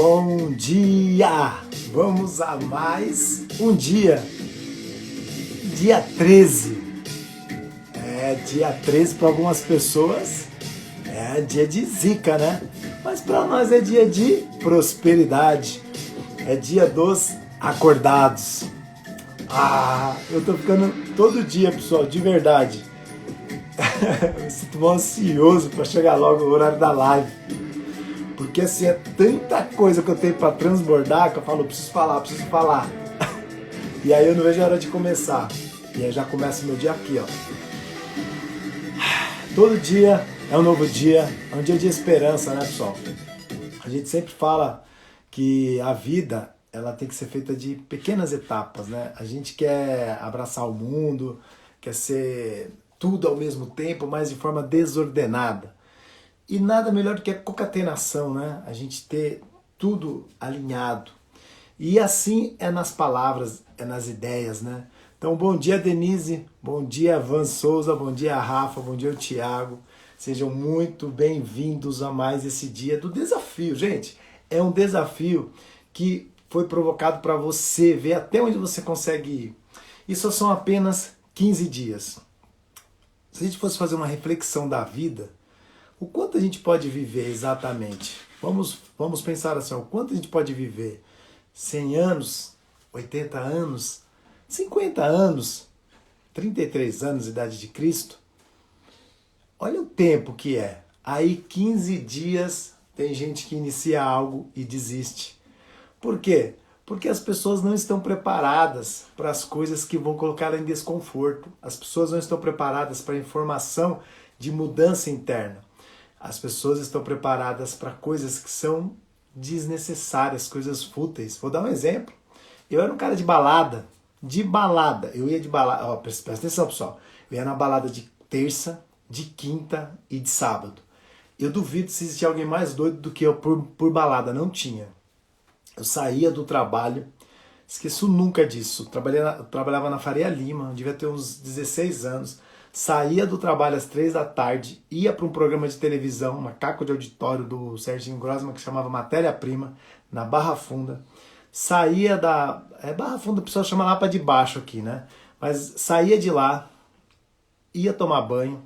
Bom dia! Vamos a mais um dia. Dia 13. Dia 13 para algumas pessoas é dia de zica, né? Mas para nós é dia de prosperidade. É dia dos acordados. Eu tô ficando todo dia, pessoal, de verdade. Eu me sinto mal ansioso para chegar logo no horário da live. Porque assim, é tanta coisa que eu tenho para transbordar que eu falo, preciso falar. E aí eu não vejo a hora de começar. E aí já começa o meu dia aqui, ó. Todo dia é um novo dia, é um dia de esperança, né, pessoal? A gente sempre fala que a vida, ela tem que ser feita de pequenas etapas, né? A gente quer abraçar o mundo, quer ser tudo ao mesmo tempo, mas de forma desordenada. E nada melhor do que a concatenação, né? A gente ter tudo alinhado. E assim é nas palavras, é nas ideias, né? Então, bom dia, Denise, bom dia, Van Souza, bom dia, Rafa, bom dia, Thiago. Sejam muito bem-vindos a mais esse dia do desafio. Gente, é um desafio que foi provocado para você ver até onde você consegue ir. Isso são apenas 15 dias. Se a gente fosse fazer uma reflexão da vida, o quanto a gente pode viver exatamente? Vamos pensar assim, o quanto a gente pode viver? 100 anos, 80 anos, 50 anos, 33 anos, idade de Cristo? Olha o tempo que é. Aí 15 dias tem gente que inicia algo e desiste. Por quê? Porque as pessoas não estão preparadas para as coisas que vão colocar em desconforto. As pessoas não estão preparadas para a informação de mudança interna. As pessoas estão preparadas para coisas que são desnecessárias, coisas fúteis. Vou dar um exemplo. Eu era um cara de balada. Eu ia de balada. Ó, presta atenção, pessoal. Eu ia na balada de terça, de quinta e de sábado. Eu duvido se existia alguém mais doido do que eu por balada. Não tinha. Eu saía do trabalho, esqueço nunca disso. Trabalhava na Faria Lima, devia ter uns 16 anos. Saía do trabalho às 3 da tarde, ia para um programa de televisão, macaco de auditório do Serginho Grosman, que chamava Matéria-Prima, na Barra Funda. Saía da... Barra Funda, o pessoal chama lá para de baixo aqui, né? Mas saía de lá, ia tomar banho,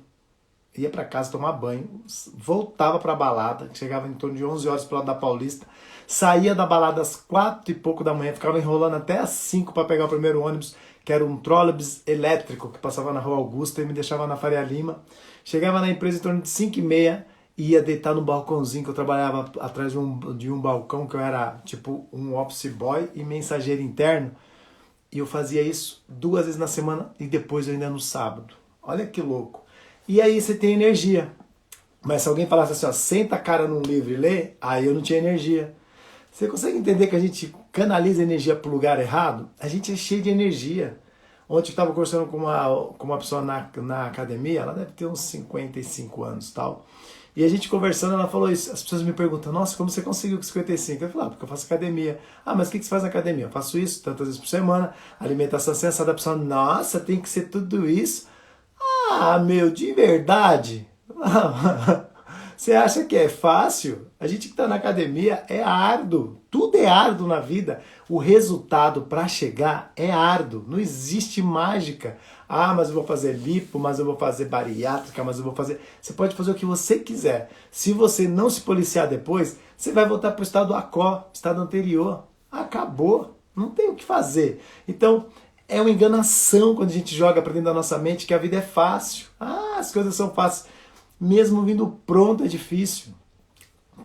ia para casa tomar banho, voltava para a balada, que chegava em torno de 11 horas pro lado da Paulista, saía da balada às 4 e pouco da manhã, ficava enrolando até às 5 para pegar o primeiro ônibus, que era um trólebus elétrico que passava na Rua Augusta e me deixava na Faria Lima. Chegava na empresa em torno de 5h30 e ia deitar no balcãozinho, que eu trabalhava atrás de um balcão, que eu era tipo um office boy e mensageiro interno. E eu fazia isso 2 vezes na semana e depois eu ainda no sábado. Olha que louco. E aí você tem energia. Mas se alguém falasse assim, ó, senta a cara num livro e lê, aí eu não tinha energia. Você consegue entender que a gente canaliza energia para o lugar errado? A gente é cheio de energia. Ontem eu estava conversando com uma pessoa na academia, ela deve ter uns 55 anos e tal. E a gente conversando, ela falou isso. As pessoas me perguntam, nossa, como você conseguiu com 55? Eu falo, porque eu faço academia. Mas o que você faz na academia? Eu faço isso tantas vezes por semana, alimentação sensata. A pessoa, nossa, tem que ser tudo isso. De verdade? Você acha que é fácil? A gente que está na academia é árduo. Tudo é árduo na vida. O resultado para chegar é árduo. Não existe mágica. Mas eu vou fazer lipo, mas eu vou fazer bariátrica, mas eu vou fazer... Você pode fazer o que você quiser. Se você não se policiar depois, você vai voltar para o estado aquó, estado anterior. Acabou. Não tem o que fazer. Então, é uma enganação quando a gente joga para dentro da nossa mente que a vida é fácil. As coisas são fáceis. Mesmo vindo pronto é difícil.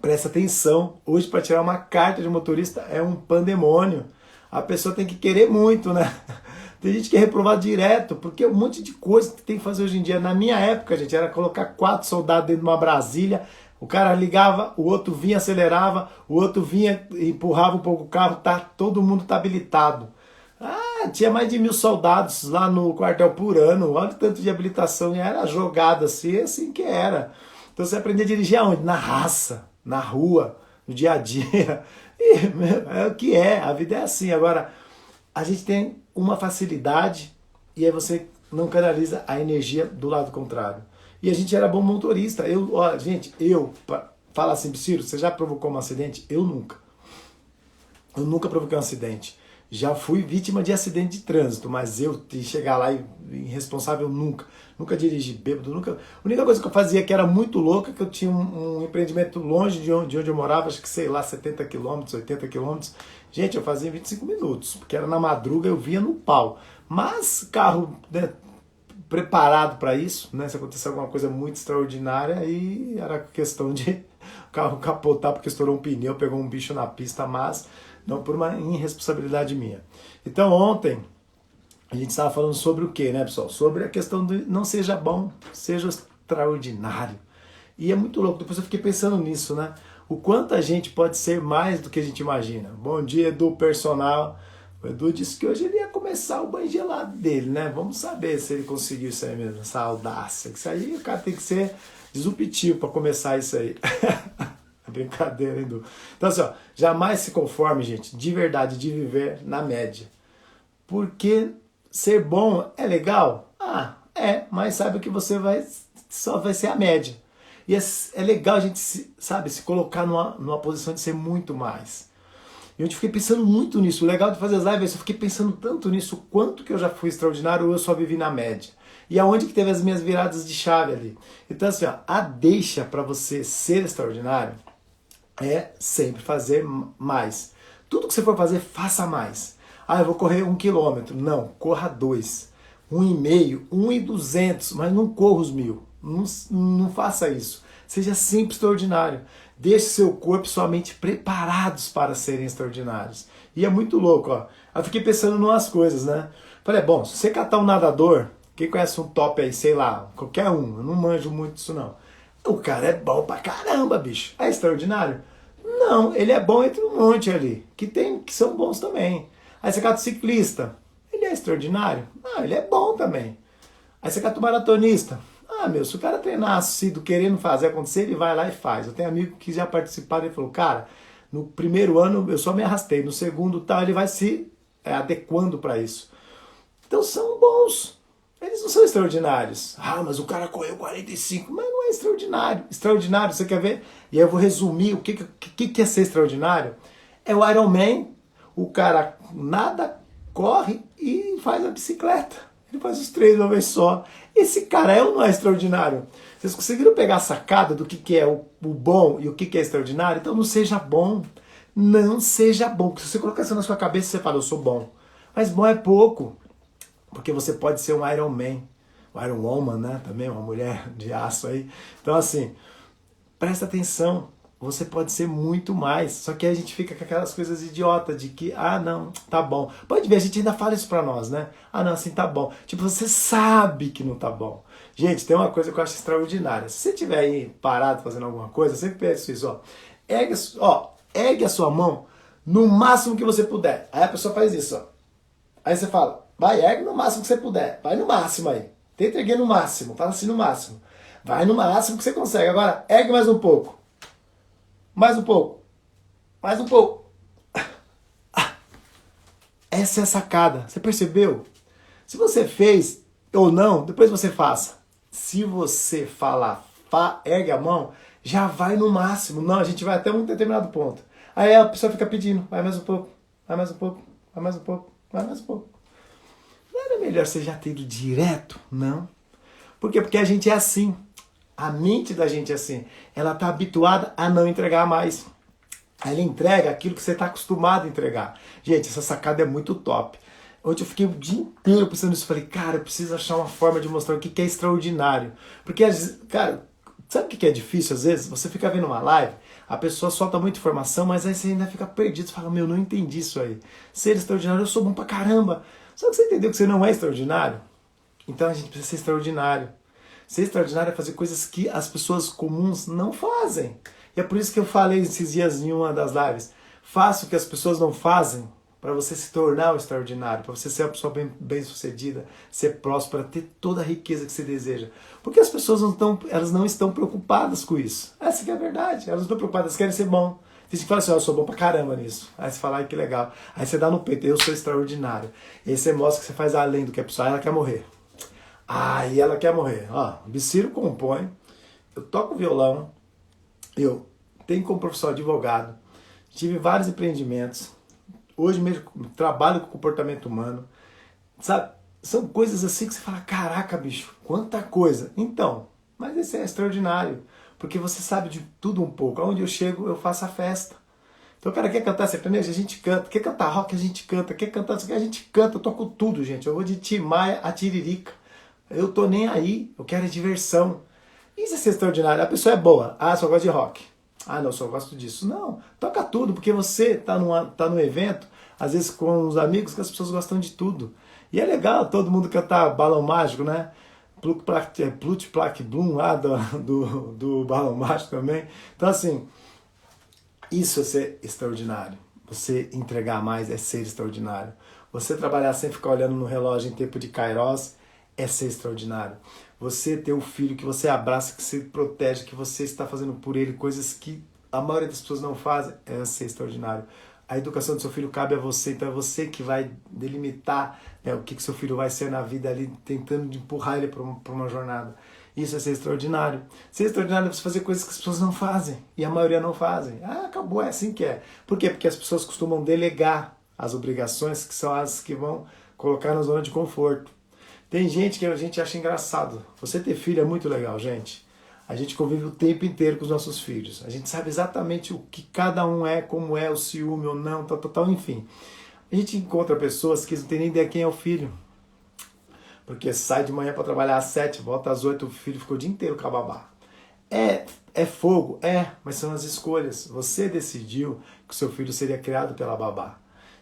Presta atenção. Hoje, para tirar uma carta de motorista é um pandemônio. A pessoa tem que querer muito, né? Tem gente que é reprovado direto, porque um monte de coisa que tem que fazer hoje em dia. Na minha época, gente, era colocar 4 soldados dentro de uma Brasília. O cara ligava, o outro vinha, acelerava, o outro vinha, empurrava um pouco o carro, todo mundo tá habilitado. Tinha mais de 1.000 soldados lá no quartel por ano. Olha o tanto de habilitação. E era jogado assim que era. Então você aprende a dirigir aonde? Na raça, na rua, no dia a dia. E é o que é. A vida é assim. Agora, a gente tem uma facilidade e aí você não canaliza a energia do lado contrário. E a gente era bom motorista. Fala assim, Ciro, você já provocou um acidente? Eu nunca. Eu nunca provoquei um acidente. Já fui vítima de acidente de trânsito, mas eu de chegar lá e irresponsável nunca. Nunca dirigi bêbado, nunca. A única coisa que eu fazia que era muito louca é que eu tinha um empreendimento longe de onde eu morava, acho que sei lá, 70 quilômetros, 80 quilômetros. Gente, eu fazia em 25 minutos, porque era na madruga, eu vinha no pau. Mas carro, né, preparado para isso, né? Se acontecer alguma coisa muito extraordinária, aí era questão de o carro capotar porque estourou um pneu, pegou um bicho na pista, mas não por uma irresponsabilidade minha. Então ontem a gente estava falando sobre o que, né, pessoal? Sobre a questão do não seja bom, seja extraordinário. E é muito louco, depois eu fiquei pensando nisso, né? O quanto a gente pode ser mais do que a gente imagina. Bom dia, Edu Personal. O Edu disse que hoje ele ia começar o banho gelado dele, né? Vamos saber se ele conseguiu isso aí mesmo, essa audácia. Isso aí o cara tem que ser disruptivo para começar isso aí. É brincadeira, hein, Edu? Então assim, ó, jamais se conforme, gente, de verdade, de viver na média. Porque ser bom é legal? Ah, mas saiba que você só vai ser a média. E é legal a gente, se colocar numa posição de ser muito mais. E eu fiquei pensando muito nisso. O legal de fazer as lives, eu fiquei pensando tanto nisso, o quanto que eu já fui extraordinário ou eu só vivi na média. E aonde que teve as minhas viradas de chave ali. Então assim, ó, a deixa para você ser extraordinário é sempre fazer mais. Tudo que você for fazer, faça mais. Ah, eu vou correr 1 quilômetro. Não, corra 2. 1,5, 1,200, mas não corra os 1.000. Não faça isso. Seja sempre extraordinário. Deixe seu corpo e sua mente preparados para serem extraordinários. E é muito louco, ó. Eu fiquei pensando em umas coisas, né? Falei, bom, se você catar um nadador, quem conhece um top aí, sei lá, qualquer um, eu não manjo muito disso não. O cara é bom pra caramba, bicho. É extraordinário? Não, ele é bom entre um monte ali, que são bons também. Aí você cata o ciclista, ele é extraordinário? Ah, ele é bom também. Aí você cata o maratonista. Ah, meu, se o cara treinar assíduo, querendo fazer acontecer, ele vai lá e faz. Eu tenho amigo que já participaram e falou, cara, no primeiro ano eu só me arrastei, no segundo tal, ele vai se adequando para isso. Então são bons. Eles não são extraordinários. Ah, mas o cara correu 45, mas não é extraordinário. Extraordinário, você quer ver? E aí eu vou resumir o que é ser extraordinário. É o Iron Man, o cara nada, corre e faz a bicicleta. Ele faz os 3 de uma vez só. Esse cara é ou não é extraordinário? Vocês conseguiram pegar a sacada do que é o bom e o que é extraordinário? Então não seja bom. Não seja bom. Porque se você colocar isso na sua cabeça, você fala, eu sou bom. Mas bom é pouco. Porque você pode ser um Iron Man, um Iron Woman, né? Também uma mulher de aço aí. Então assim, presta atenção. Você pode ser muito mais. Só que aí a gente fica com aquelas coisas idiotas de que, ah, não, tá bom. Pode ver, a gente ainda fala isso pra nós, né? Ah, não, assim tá bom. Tipo, você sabe que não tá bom. Gente, tem uma coisa que eu acho extraordinária. Se você estiver aí parado fazendo alguma coisa, eu sempre penso isso, ó. Ergue a sua mão no máximo que você puder. Aí a pessoa faz isso, ó. Aí você fala, vai, ergue no máximo que você puder. Vai no máximo aí. Tenta erguer no máximo. Fala assim no máximo. Vai no máximo que você consegue. Agora, ergue mais um pouco. Mais um pouco. Mais um pouco. Essa é a sacada. Você percebeu? Se você fez ou não, depois você faça. Se você falar, ergue a mão, já vai no máximo. Não, a gente vai até um determinado ponto. Aí a pessoa fica pedindo, vai mais um pouco, vai mais um pouco, vai mais um pouco, vai mais um pouco. Não era melhor você já ter ido direto? Não. Por quê? Porque a gente é assim. A mente da gente é assim. Ela está habituada a não entregar mais. Ela entrega aquilo que você está acostumado a entregar. Gente, essa sacada é muito top. Ontem eu fiquei o dia inteiro pensando nisso. Falei, cara, eu preciso achar uma forma de mostrar o que é extraordinário. Porque, cara, sabe o que é difícil às vezes? Você fica vendo uma live, a pessoa solta muita informação, mas aí você ainda fica perdido. Você fala, meu, não entendi isso aí. Ser extraordinário, eu sou bom pra caramba. Só que você entendeu que você não é extraordinário? Então a gente precisa ser extraordinário. Ser extraordinário é fazer coisas que as pessoas comuns não fazem. E é por isso que eu falei esses dias em uma das lives. Faça o que as pessoas não fazem para você se tornar o extraordinário, para você ser uma pessoa bem-sucedida, ser próspera, ter toda a riqueza que você deseja. Porque as pessoas elas não estão preocupadas com isso. Essa que é a verdade. Elas não estão preocupadas, elas querem ser bom. Tem gente que fala assim, eu sou bom pra caramba nisso. Aí você fala, ai que legal. Aí você dá no peito, eu sou extraordinário. E aí você mostra que você faz além do que a pessoa, ela quer morrer. Aí ela quer morrer. Ó, o Biciro compõe, eu toco violão, eu tenho como professor advogado, tive vários empreendimentos, Hoje mesmo trabalho com comportamento humano, sabe? São coisas assim que você fala, caraca, bicho, quanta coisa. Então, mas esse é extraordinário, porque você sabe de tudo um pouco. Aonde eu chego, eu faço a festa. Então o cara quer cantar sertanejo, a gente canta. Quer cantar rock, a gente canta. Quer cantar isso aqui, a gente canta. Eu toco tudo, gente. Eu vou de Tim Maia a Tiririca. Eu tô nem aí. Eu quero é diversão. Isso é ser extraordinário. A pessoa é boa. Ah, só gosto de rock. Ah, não, só gosto disso. Não, toca tudo, porque você tá num evento, às vezes com os amigos, que as pessoas gostam de tudo. E é legal todo mundo cantar Balão Mágico, né? Plut Plaque Bloom lá do Balão Mágico também. Então, assim, isso é ser extraordinário. Você entregar mais é ser extraordinário. Você trabalhar sem ficar olhando no relógio em tempo de Kairos é ser extraordinário. Você ter o filho que você abraça, que você protege, que você está fazendo por ele, coisas que a maioria das pessoas não fazem, é ser extraordinário. A educação do seu filho cabe a você, então é você que vai delimitar, né, o que seu filho vai ser na vida ali, tentando empurrar ele para uma jornada. Isso é ser extraordinário. Ser extraordinário é você fazer coisas que as pessoas não fazem, e a maioria não fazem. Ah, acabou, é assim que é. Por quê? Porque as pessoas costumam delegar as obrigações, que são as que vão colocar na zona de conforto. Tem gente que a gente acha engraçado. Você ter filho é muito legal, gente. A gente convive o tempo inteiro com os nossos filhos. A gente sabe exatamente o que cada um é, como é, o ciúme ou não, tal, enfim. A gente encontra pessoas que não têm nem ideia quem é o filho. Porque sai de manhã para trabalhar às 7, volta às 8, o filho ficou o dia inteiro com a babá. É fogo? É, mas são as escolhas. Você decidiu que o seu filho seria criado pela babá.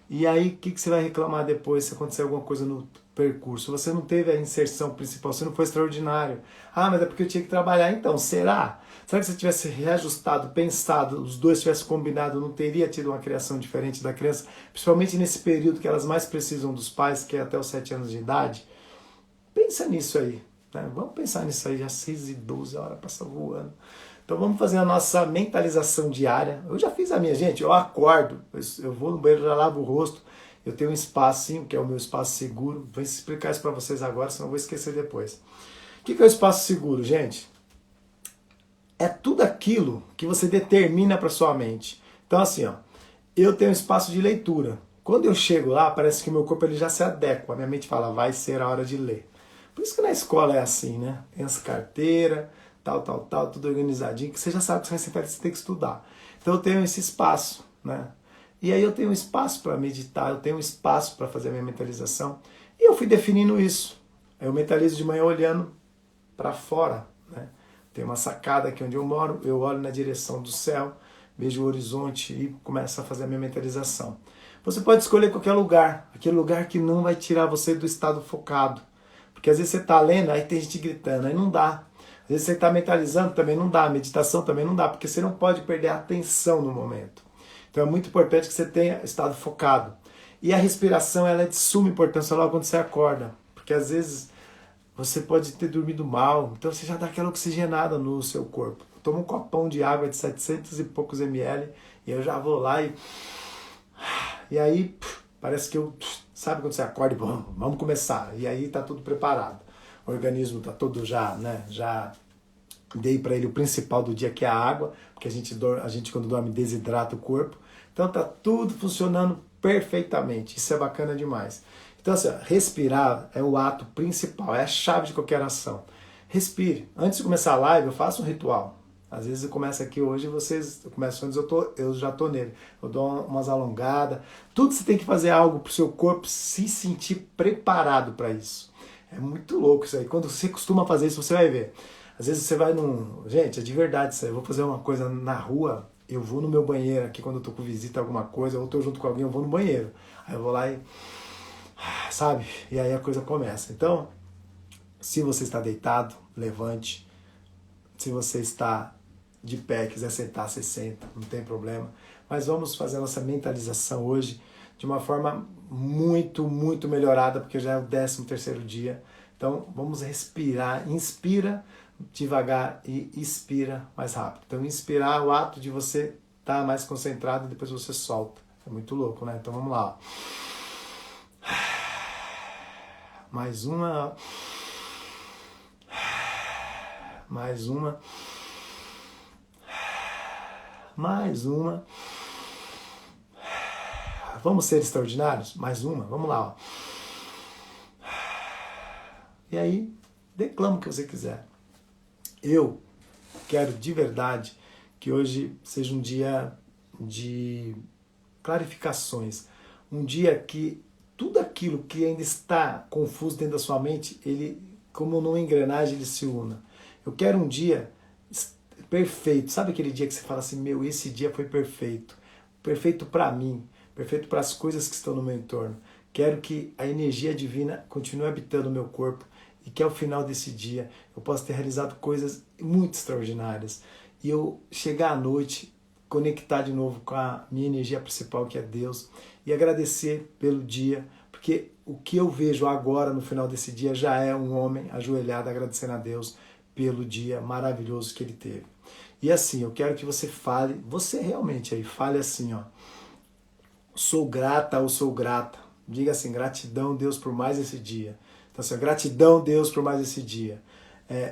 E aí, o que você vai reclamar depois se acontecer alguma coisa no percurso? Você não teve a inserção principal, você não foi extraordinário. Ah, mas é porque eu tinha que trabalhar. Então, será? Será que se você tivesse reajustado, pensado, os dois tivessem combinado, não teria tido uma criação diferente da criança? Principalmente nesse período que elas mais precisam dos pais, que é até os 7 anos de idade. Pensa nisso aí. Né? Vamos pensar nisso aí, já 6h12, a hora passa voando. Então vamos fazer a nossa mentalização diária. Eu já fiz a minha, gente. Eu acordo, eu vou no banheiro, já lavo o rosto. Eu tenho um espacinho, que é o meu espaço seguro. Vou explicar isso para vocês agora, senão eu vou esquecer depois. O que é o espaço seguro, gente? É tudo aquilo que você determina para sua mente. Então assim, ó, eu tenho um espaço de leitura. Quando eu chego lá, parece que o meu corpo ele já se adequa. A minha mente fala, vai ser a hora de ler. Por isso que na escola é assim, né? Tem as carteiras, tal, tudo organizadinho, que você já sabe que você vai sentar e você tem que estudar. Então eu tenho esse espaço, né? E aí eu tenho um espaço para meditar, eu tenho um espaço para fazer a minha mentalização. E eu fui definindo isso. Eu mentalizo de manhã olhando para fora, né? Tem uma sacada aqui onde eu moro, eu olho na direção do céu, vejo o horizonte e começo a fazer a minha mentalização. Você pode escolher qualquer lugar, aquele lugar que não vai tirar você do estado focado. Porque às vezes você está lendo, aí tem gente gritando, aí não dá. Às vezes você está mentalizando, também não dá. Meditação também não dá, porque você não pode perder a atenção no momento. Então é muito importante que você tenha estado focado. E a respiração ela é de suma importância logo quando você acorda. Porque às vezes você pode ter dormido mal, então você já dá aquela oxigenada no seu corpo. Toma um copão de água de 700 e poucos ml, e eu já vou lá e aí parece que eu... Sabe quando você acorda e vamos começar. E aí tá tudo preparado. O organismo tá todo já, né? Já dei para ele o principal do dia, que é a água, porque a gente quando dorme desidrata o corpo. Então tá tudo funcionando perfeitamente. Isso é bacana demais. Então assim, respirar é o ato principal, é a chave de qualquer ação. Respire. Antes de começar a live, eu faço um ritual. Às vezes eu começo aqui hoje, eu começo antes, eu já tô nele. Eu dou umas alongadas. Tudo você tem que fazer algo pro seu corpo se sentir preparado para isso. É muito louco isso aí. Quando você costuma fazer isso, você vai ver. Às vezes você vai num... Gente, é de verdade isso aí. Eu vou fazer uma coisa na rua, eu vou no meu banheiro aqui quando eu tô com visita, alguma coisa, ou tô junto com alguém, eu vou no banheiro. Aí eu vou lá e... Sabe? E aí a coisa começa. Então, se você está deitado, levante. Se você está de pé, quiser sentar, você senta, não tem problema. Mas vamos fazer a nossa mentalização hoje de uma forma muito, muito melhorada, porque já é o 13º dia. Então, vamos respirar. Inspira devagar e expira mais rápido. Então, inspirar é o ato de você estar mais concentrado e depois você solta. É muito louco, né? Então, vamos lá. Mais uma. Mais uma. Mais uma. Vamos ser extraordinários? Mais uma, vamos lá. Ó. E aí, declama o que você quiser. Eu quero de verdade que hoje seja um dia de clarificações, um dia que tudo aquilo que ainda está confuso dentro da sua mente, ele, como numa engrenagem, ele se una. Eu quero um dia perfeito. Sabe aquele dia que você fala assim, meu, esse dia foi perfeito. Perfeito para mim, perfeito para as coisas que estão no meu entorno. Quero que a energia divina continue habitando o meu corpo e que ao final desse dia eu possa ter realizado coisas muito extraordinárias. E eu chegar à noite, conectar de novo com a minha energia principal, que é Deus, e agradecer pelo dia, porque o que eu vejo agora no final desse dia já é um homem ajoelhado agradecendo a Deus pelo dia maravilhoso que ele teve. E assim, eu quero que você fale, você realmente aí, fale assim, ó, sou grata ou sou grata. Diga assim, gratidão, Deus, por mais esse dia. Então assim, gratidão, Deus, por mais esse dia.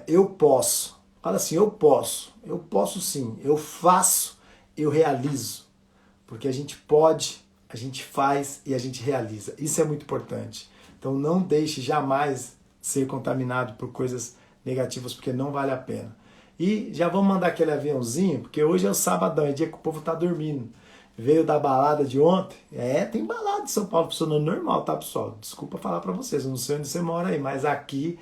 Eu posso. Fala assim, eu posso sim, eu faço, eu realizo. Porque a gente pode, a gente faz e a gente realiza. Isso é muito importante. Então não deixe jamais ser contaminado por coisas negativas, porque não vale a pena. E já vamos mandar aquele aviãozinho, porque hoje é o sabadão, é dia que o povo tá dormindo. Veio da balada de ontem. Tem balada de São Paulo funcionando normal, tá, pessoal? Desculpa falar pra vocês, eu não sei onde você mora aí, mas aqui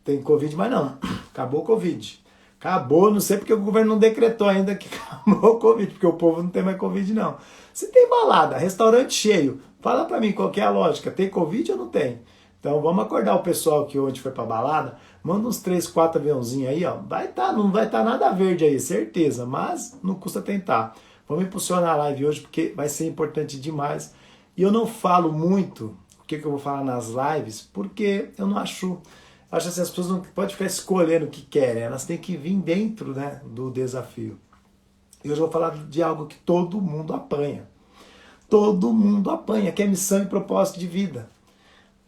tem Covid, mas não. Acabou o Covid. Acabou, não sei porque o governo não decretou ainda que acabou o Covid, porque o povo não tem mais Covid, não. Se tem balada, restaurante cheio, fala pra mim qual que é a lógica. Tem Covid ou não tem? Então vamos acordar o pessoal que ontem foi pra balada, manda uns 3, 4 aviãozinhos aí, ó. Não vai estar nada verde aí, certeza, mas não custa tentar. Vamos impulsionar a live hoje porque vai ser importante demais. E eu não falo muito o que eu vou falar nas lives, porque eu não acho assim, as pessoas não podem ficar escolhendo o que querem, elas têm que vir dentro, né, do desafio. E hoje eu vou falar de algo que todo mundo apanha. Todo mundo apanha, que é missão e propósito de vida.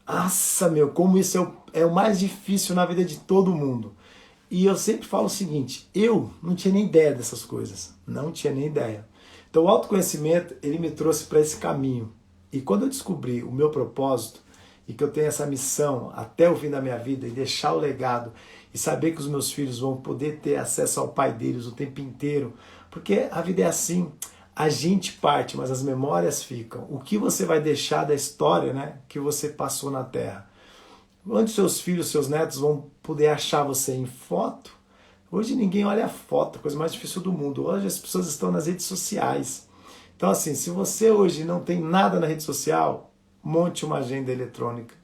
Nossa, meu, como isso é o mais difícil na vida de todo mundo. E eu sempre falo o seguinte, eu não tinha nem ideia dessas coisas. Não tinha nem ideia. Então o autoconhecimento, ele me trouxe para esse caminho. E quando eu descobri o meu propósito, e que eu tenho essa missão até o fim da minha vida, e deixar o legado, e saber que os meus filhos vão poder ter acesso ao pai deles o tempo inteiro, porque a vida é assim, a gente parte, mas as memórias ficam. O que você vai deixar da história, né, que você passou na Terra? Onde seus filhos, seus netos vão poder achar você em foto? Hoje ninguém olha a foto, a coisa mais difícil do mundo. Hoje as pessoas estão nas redes sociais. Então assim, se você hoje não tem nada na rede social, monte uma agenda eletrônica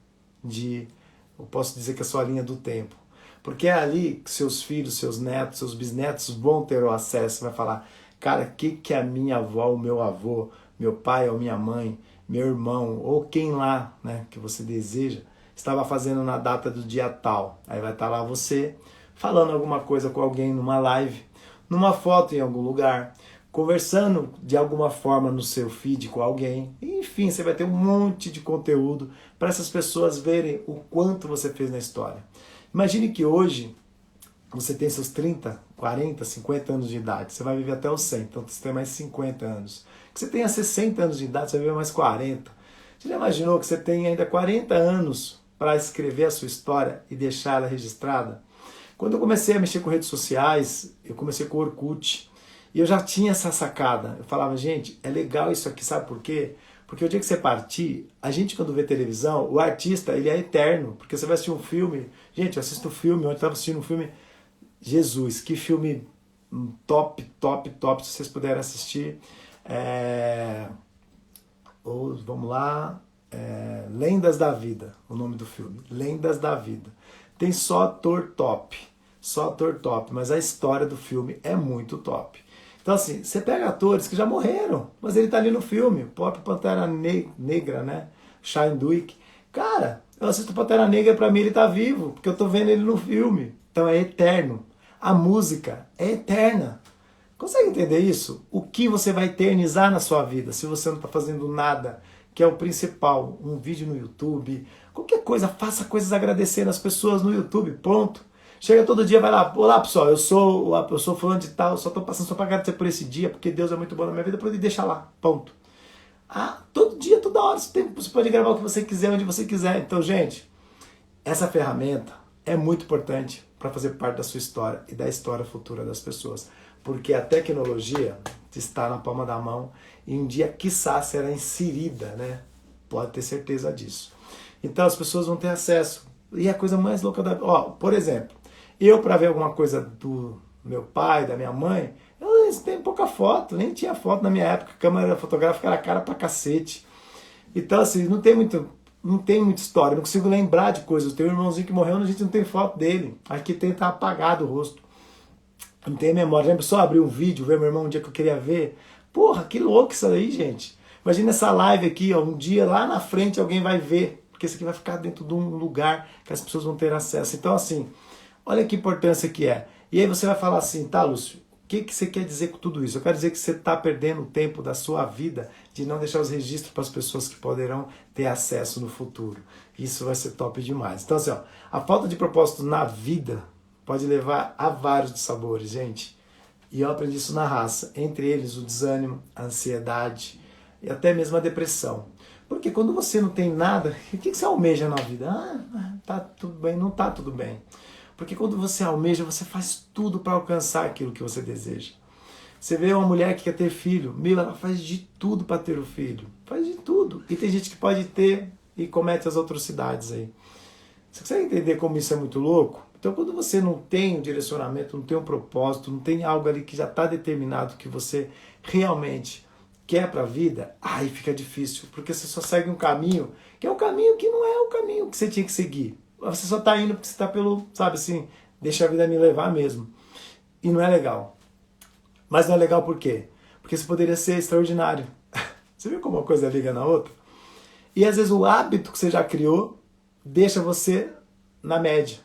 eu posso dizer que é a sua linha do tempo. Porque é ali que seus filhos, seus netos, seus bisnetos vão ter o acesso, vai falar, cara, o que a minha avó, o meu avô, meu pai ou minha mãe, meu irmão, ou quem lá, né, que você deseja, estava fazendo na data do dia tal. Aí vai estar lá você falando alguma coisa com alguém numa live, numa foto em algum lugar, conversando de alguma forma no seu feed com alguém. Enfim, você vai ter um monte de conteúdo para essas pessoas verem o quanto você fez na história. Imagine que hoje você tem seus 30, 40, 50 anos de idade. Você vai viver até os 100, então você tem mais 50 anos. Que você tenha 60 anos de idade, você vai viver mais 40. Você já imaginou que você tem ainda 40 anos para escrever a sua história e deixar ela registrada? Quando eu comecei a mexer com redes sociais, eu comecei com o Orkut. E eu já tinha essa sacada. Eu falava, gente, é legal isso aqui, sabe por quê? Porque o dia que você partir, a gente quando vê televisão, o artista, ele é eterno. Porque você vai assistir um filme, gente, eu assisto um filme, ontem eu estava assistindo um filme, Jesus, que filme top, top, top, se vocês puderem assistir. Vamos lá, Lendas da Vida, o nome do filme, Lendas da Vida. Tem só ator top, mas a história do filme é muito top. Então assim, você pega atores que já morreram, mas ele tá ali no filme, o próprio Pantera Negra, né, Shane Duke. Cara, eu assisto Pantera Negra, pra mim ele tá vivo, porque eu tô vendo ele no filme. Então é eterno. A música é eterna. Consegue entender isso? O que você vai eternizar na sua vida se você não está fazendo nada, que é o principal, um vídeo no YouTube, qualquer coisa, faça coisas agradecendo as pessoas no YouTube, pronto. Chega todo dia, vai lá, olá pessoal, eu sou fulano de tal, só estou passando só para agradecer por esse dia, porque Deus é muito bom na minha vida, pode deixar lá, ponto. todo dia, toda hora, você pode gravar o que você quiser, onde você quiser. Então, gente, essa ferramenta é muito importante para fazer parte da sua história e da história futura das pessoas. Porque a tecnologia está na palma da mão e um dia, quiçá, será inserida, né? Pode ter certeza disso. Então as pessoas vão ter acesso. E a coisa mais louca da... por exemplo, eu para ver alguma coisa do meu pai, da minha mãe, eu tenho pouca foto, nem tinha foto na minha época, a câmera fotográfica era cara pra cacete. Então assim, não tem muita história, não consigo lembrar de coisas. Tem um irmãozinho que morreu, a gente não tem foto dele. Aqui tem, tá apagado o rosto. Não tem memória. Lembra só abrir um vídeo, ver meu irmão um dia que eu queria ver? Porra, que louco isso aí, gente. Imagina essa live aqui, um dia lá na frente alguém vai ver, porque isso aqui vai ficar dentro de um lugar que as pessoas vão ter acesso. Então assim, olha que importância que é. E aí você vai falar assim, tá, Lúcio, o que você quer dizer com tudo isso? Eu quero dizer que você está perdendo o tempo da sua vida de não deixar os registros para as pessoas que poderão ter acesso no futuro. Isso vai ser top demais. Então assim, a falta de propósito na vida pode levar a vários dissabores, gente. E eu aprendi isso na raça. Entre eles o desânimo, a ansiedade e até mesmo a depressão. Porque quando você não tem nada, o que você almeja na vida? Tá tudo bem, não tá tudo bem. Porque quando você almeja, você faz tudo para alcançar aquilo que você deseja. Você vê uma mulher que quer ter filho, ela faz de tudo para ter o filho. Faz de tudo. E tem gente que pode ter e comete as atrocidades aí. Você consegue entender como isso é muito louco? Então, quando você não tem um direcionamento, não tem um propósito, não tem algo ali que já está determinado que você realmente quer para a vida, aí fica difícil, porque você só segue um caminho que é um caminho que não é o caminho que você tinha que seguir. Você só está indo porque você está pelo, sabe assim, deixa a vida me levar mesmo. E não é legal. Mas não é legal por quê? Porque isso poderia ser extraordinário. Você viu como uma coisa liga na outra? E às vezes o hábito que você já criou deixa você na média.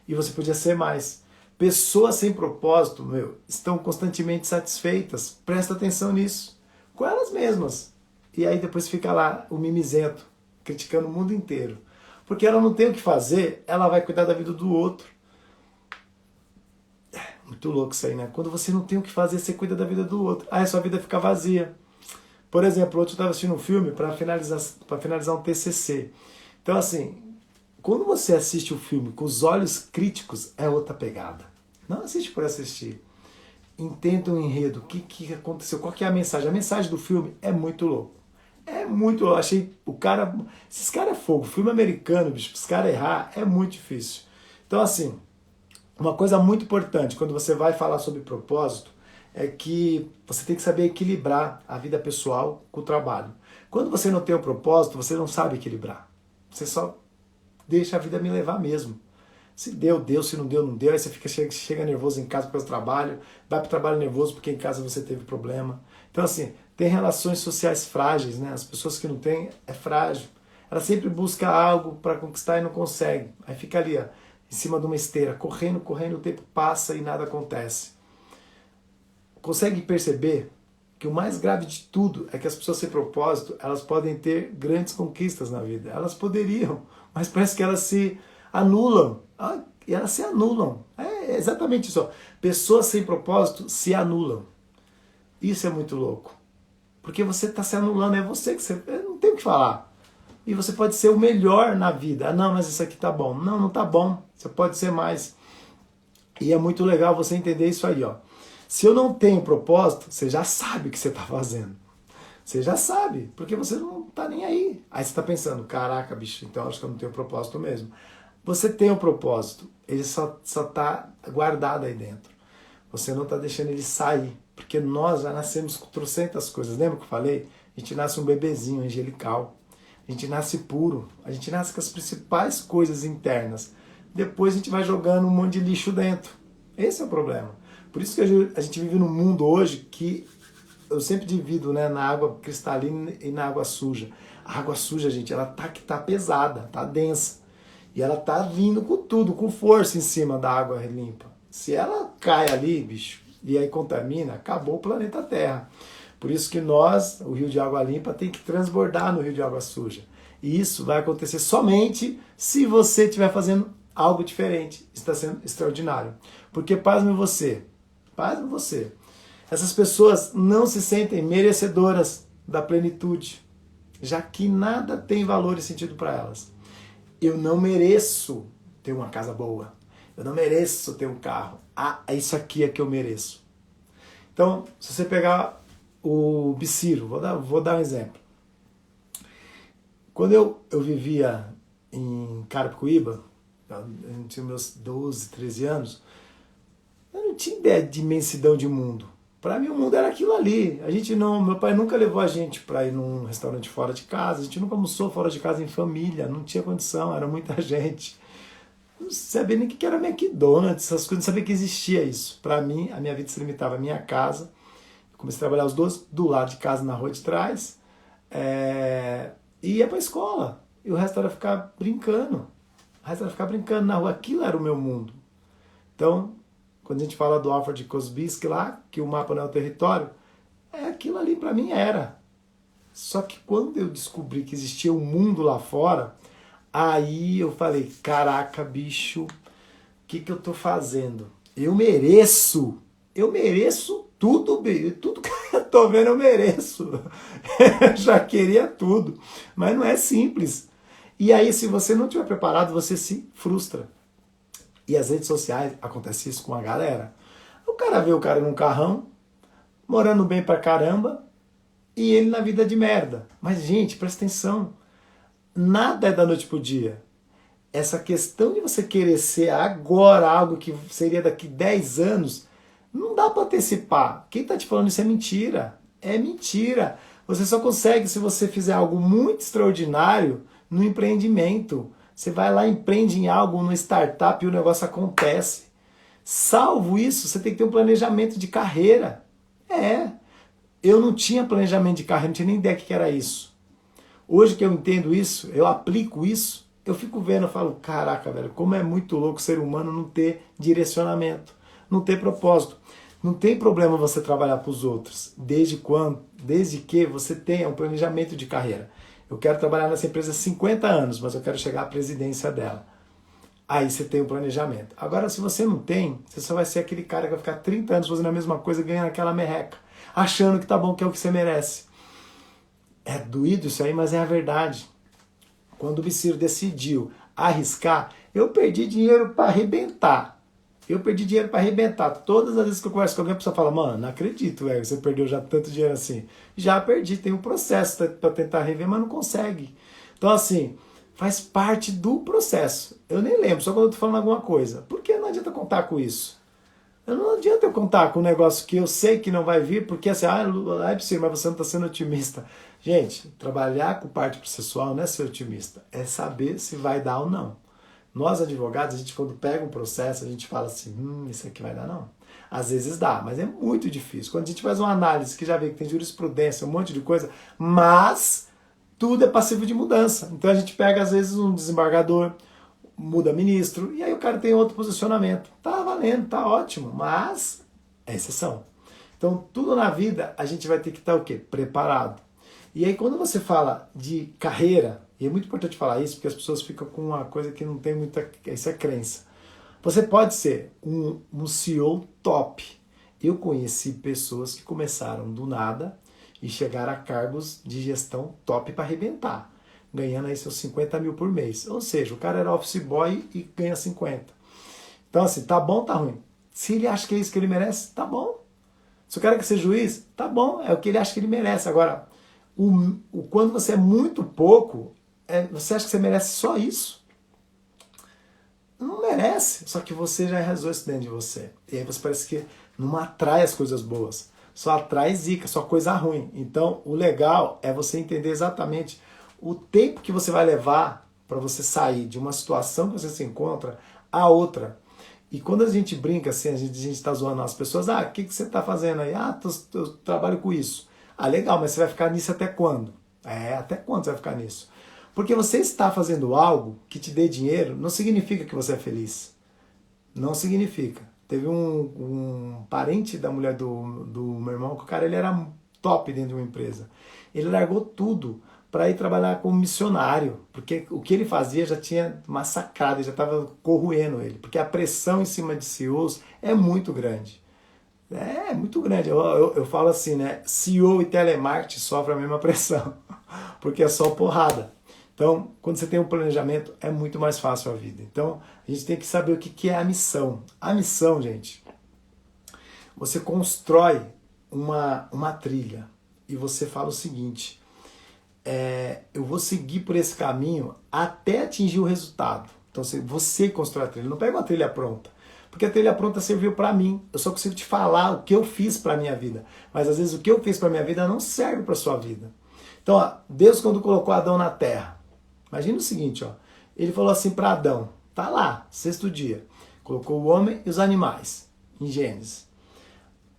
E você podia ser mais. Pessoas sem propósito, estão constantemente satisfeitas. Presta atenção nisso. Com elas mesmas. E aí depois fica lá o mimizento, criticando o mundo inteiro. Porque ela não tem o que fazer, ela vai cuidar da vida do outro. Muito louco isso aí, né? Quando você não tem o que fazer, você cuida da vida do outro. Aí a sua vida fica vazia. Por exemplo, ontem eu estava assistindo um filme para finalizar um TCC. Então assim, quando você assiste o filme com os olhos críticos, é outra pegada. Não assiste por assistir. Entenda o enredo, o que aconteceu, qual que é a mensagem. A mensagem do filme é muito louco. É muito louco. Achei o cara... Esses caras é fogo. Filme americano, bicho, os caras errar é muito difícil. Então assim, uma coisa muito importante quando você vai falar sobre propósito é que você tem que saber equilibrar a vida pessoal com o trabalho. Quando você não tem um propósito, você não sabe equilibrar. Você só deixa a vida me levar mesmo. Se deu, deu. Se não deu, não deu. Aí você chega nervoso em casa por causa do trabalho, vai para o trabalho nervoso porque em casa você teve problema. Então assim, tem relações sociais frágeis, né? As pessoas que não têm, é frágil. Ela sempre busca algo para conquistar e não consegue. Aí fica ali, em cima de uma esteira, correndo, o tempo passa e nada acontece. Consegue perceber que o mais grave de tudo é que as pessoas sem propósito, elas podem ter grandes conquistas na vida. Elas poderiam, mas parece que elas se anulam. E elas se anulam. É exatamente isso. Pessoas sem propósito se anulam. Isso é muito louco. Porque você está se anulando, é você que você... não tem o que falar. E você pode ser o melhor na vida. Não, mas isso aqui tá bom. Não, não tá bom. Você pode ser mais. E é muito legal você entender isso aí, Se eu não tenho propósito, você já sabe o que você está fazendo. Você já sabe, porque você não está nem aí. Aí você está pensando, caraca, bicho, então acho que eu não tenho propósito mesmo. Você tem um propósito, ele só está guardado aí dentro. Você não está deixando ele sair, porque nós já nascemos com trocentas coisas. Lembra que eu falei? A gente nasce um bebezinho angelical. A gente nasce puro. A gente nasce com as principais coisas internas. Depois a gente vai jogando um monte de lixo dentro. Esse é o problema. Por isso que a gente vive num mundo hoje que eu sempre divido, né, na água cristalina e na água suja. A água suja, gente, ela tá pesada, tá densa. E ela tá vindo com tudo, com força em cima da água limpa. Se ela cai ali, bicho, e aí contamina, acabou o planeta Terra. Por isso que nós, o rio de água limpa, tem que transbordar no rio de água suja. E isso vai acontecer somente se você estiver fazendo algo diferente. Está sendo extraordinário. Porque, pasme você, essas pessoas não se sentem merecedoras da plenitude. já que nada tem valor e sentido para elas. Eu não mereço ter uma casa boa. Eu não mereço ter um carro. Ah, é isso aqui é que eu mereço. Então, se você pegar o Biciro, vou dar um exemplo. Quando eu vivia em Carapicuíba, eu tinha meus 12, 13 anos, eu não tinha ideia de imensidão de mundo. Para mim o mundo era aquilo ali. Meu pai nunca levou a gente para ir num restaurante fora de casa, a gente nunca almoçou fora de casa em família, não tinha condição, era muita gente. Não sabia nem o que era McDonald's, essas coisas, não sabia que existia isso. Para mim, a minha vida se limitava à minha casa. Eu comecei a trabalhar os dois do lado de casa, na rua de trás, e ia para a escola. E o resto era ficar brincando. O resto era ficar brincando na rua. Aquilo era o meu mundo. Então, quando a gente fala do Alfred Korzybski lá, que o mapa não é o território, aquilo ali para mim era. Só que quando eu descobri que existia um mundo lá fora, aí eu falei, caraca, bicho, o que eu tô fazendo? Eu mereço tudo, tudo que eu tô vendo eu mereço. Eu já queria tudo, mas não é simples. E aí, se você não estiver preparado, você se frustra. E as redes sociais, acontece isso com a galera. O cara vê o cara num carrão, morando bem pra caramba, e ele na vida de merda. Mas, gente, presta atenção. Nada é da noite pro dia. Essa questão de você querer ser agora algo que seria daqui 10 anos, não dá para antecipar. Quem tá te falando isso é mentira. É mentira. Você só consegue se você fizer algo muito extraordinário no empreendimento. Você vai lá, empreende em algo, no startup e o negócio acontece. Salvo isso, você tem que ter um planejamento de carreira. Eu não tinha planejamento de carreira, não tinha nem ideia do que era isso. Hoje que eu entendo isso, eu aplico isso, eu fico vendo, eu falo, caraca, velho, como é muito louco o ser humano não ter direcionamento, não ter propósito. Não tem problema você trabalhar para os outros, desde que você tenha um planejamento de carreira. Eu quero trabalhar nessa empresa há 50 anos, mas eu quero chegar à presidência dela. Aí você tem um planejamento. Agora, se você não tem, você só vai ser aquele cara que vai ficar 30 anos fazendo a mesma coisa, ganhando aquela merreca, achando que tá bom, que é o que você merece. É doído isso aí, mas é a verdade. Quando o Biciro decidiu arriscar, eu perdi dinheiro para arrebentar. Todas as vezes que eu converso com alguém, a pessoa fala, mano, não acredito, velho, você perdeu já tanto dinheiro assim. Já perdi, tem um processo para tentar rever, mas não consegue. Então, assim, faz parte do processo. Eu nem lembro, só quando eu tô falando alguma coisa. Por que não adianta contar com isso? Não adianta eu contar com um negócio que eu sei que não vai vir, porque assim, Biciro, mas você não está sendo otimista. Gente, trabalhar com parte processual não é ser otimista, é saber se vai dar ou não. Nós, advogados, a gente quando pega um processo, a gente fala assim, isso aqui vai dar não. Às vezes dá, mas é muito difícil. Quando a gente faz uma análise que já vê que tem jurisprudência, um monte de coisa, mas tudo é passivo de mudança. Então a gente pega, às vezes, um desembargador, muda ministro, e aí o cara tem outro posicionamento. Tá valendo, tá ótimo, mas é exceção. Então tudo na vida a gente vai ter que estar o quê? Preparado. E aí quando você fala de carreira, e é muito importante falar isso, porque as pessoas ficam com uma coisa que não tem muita... Isso é crença. Você pode ser um CEO top. Eu conheci pessoas que começaram do nada e chegaram a cargos de gestão top para arrebentar, ganhando aí seus 50 mil por mês. Ou seja, o cara era office boy e ganha 50. Então assim, tá bom, tá ruim. Se ele acha que é isso que ele merece, tá bom. Se o cara quer ser juiz, tá bom, é o que ele acha que ele merece. Agora, quando você é muito pouco, você acha que você merece só isso? Não merece, só que você já resolveu isso dentro de você. E aí você parece que não atrai as coisas boas, só atrai zica, só coisa ruim. Então, o legal é você entender exatamente o tempo que você vai levar para você sair de uma situação que você se encontra a outra. E quando a gente brinca assim, a gente está zoando as pessoas, o que você está fazendo aí? Eu trabalho com isso. Legal, mas você vai ficar nisso até quando? Até quando você vai ficar nisso? Porque você está fazendo algo que te dê dinheiro, não significa que você é feliz. Não significa. Teve um parente da mulher do meu irmão, que o cara ele era top dentro de uma empresa. Ele largou tudo para ir trabalhar como missionário, porque o que ele fazia já tinha massacrado, já estava corroendo ele, porque a pressão em cima de CEOs é muito grande. É muito grande. Eu falo assim, né? CEO e telemarketing sofrem a mesma pressão. porque é só porrada. Então, quando você tem um planejamento, é muito mais fácil a vida. Então, a gente tem que saber o que é a missão. A missão, gente, você constrói uma trilha e você fala o seguinte, eu vou seguir por esse caminho até atingir o resultado. Então, você constrói a trilha, não pega uma trilha pronta. Porque a trilha pronta serviu para mim. Eu só consigo te falar o que eu fiz para minha vida. Mas às vezes o que eu fiz para minha vida não serve para sua vida. Então, ó, Deus quando colocou Adão na terra, imagina o seguinte, ó, ele falou assim para Adão, tá lá, sexto dia, colocou o homem e os animais, em Gênesis.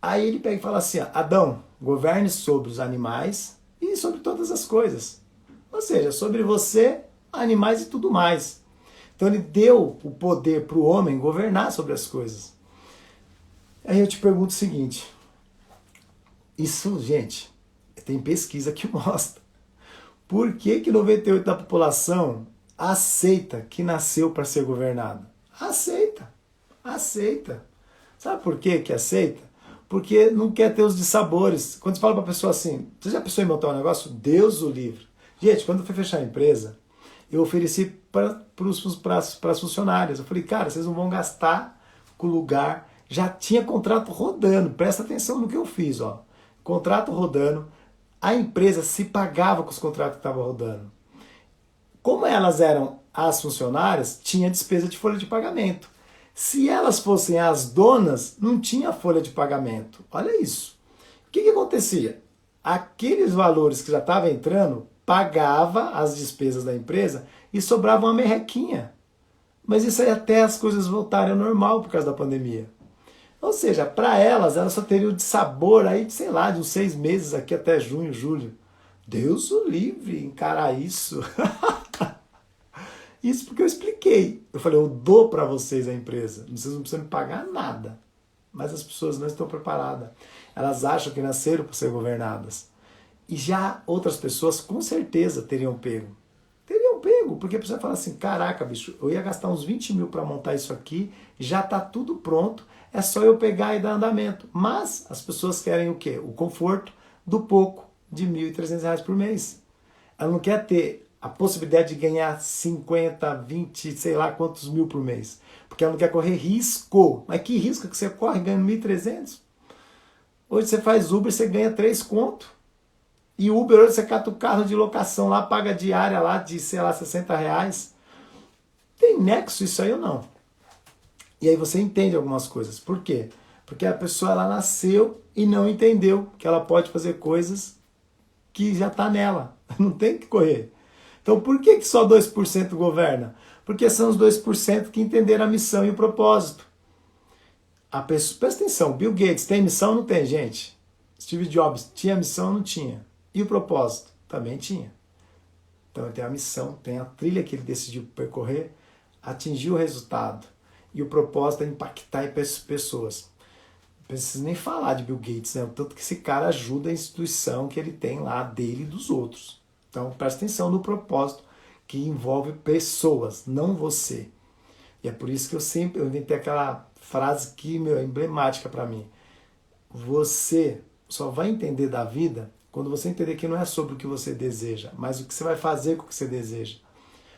Aí ele pega e fala assim, ó, Adão, governe sobre os animais e sobre todas as coisas. Ou seja, sobre você, animais e tudo mais. Então ele deu o poder para o homem governar sobre as coisas. Aí eu te pergunto o seguinte, isso, gente, tem pesquisa que mostra. Por que 98% da população aceita que nasceu para ser governada? Aceita. Aceita. Sabe por que aceita? Porque não quer ter os dissabores. Quando você fala para a pessoa assim, você já pensou em montar um negócio? Deus o livre. Gente, quando eu fui fechar a empresa, eu ofereci para as funcionárias. Eu falei, cara, vocês não vão gastar com o lugar. Já tinha contrato rodando. Presta atenção no que eu fiz, ó. Contrato rodando. A empresa se pagava com os contratos que estavam rodando. Como elas eram as funcionárias, tinha despesa de folha de pagamento. Se elas fossem as donas, não tinha folha de pagamento. Olha isso. O que acontecia? Aqueles valores que já estavam entrando, pagava as despesas da empresa e sobrava uma merrequinha. Mas isso aí até as coisas voltarem ao normal por causa da pandemia. Ou seja, para elas só teriam de sabor aí, sei lá, de uns 6 meses aqui até junho, julho. Deus o livre encarar isso. Isso porque eu expliquei. Eu falei, eu dou para vocês a empresa. Vocês não precisam me pagar nada. Mas as pessoas não estão preparadas. Elas acham que nasceram para ser governadas. E já outras pessoas com certeza teriam pego. Teriam pego, porque a pessoa fala assim, caraca, bicho, eu ia gastar uns 20 mil para montar isso aqui, já está tudo pronto, é só eu pegar e dar andamento. Mas as pessoas querem o quê? O conforto do pouco de R$ 1.300 por mês. Ela não quer ter a possibilidade de ganhar 50, 20, sei lá quantos mil por mês. Porque ela não quer correr risco. Mas que risco que você corre ganhando 1.300? Hoje você faz Uber, você ganha 3 conto. E Uber, hoje você cata o carro de locação lá, paga diária lá de, sei lá, R$60. Tem nexo isso aí ou não? E aí você entende algumas coisas. Por quê? Porque a pessoa ela nasceu e não entendeu que ela pode fazer coisas que já está nela. Não tem que correr. Então por que só 2% governa? Porque são os 2% que entenderam a missão e o propósito. Presta atenção, Bill Gates tem missão ou não tem, gente? Steve Jobs tinha missão ou não tinha? E o propósito? Também tinha. Então ele tem a missão, tem a trilha que ele decidiu percorrer, atingir o resultado. E o propósito é impactar em pessoas. Não preciso nem falar de Bill Gates, né? O tanto que esse cara ajuda a instituição que ele tem lá, dele e dos outros. Então presta atenção no propósito que envolve pessoas, não você. E é por isso que eu inventei aquela frase que, é emblemática para mim. Você só vai entender da vida quando você entender que não é sobre o que você deseja, mas o que você vai fazer com o que você deseja.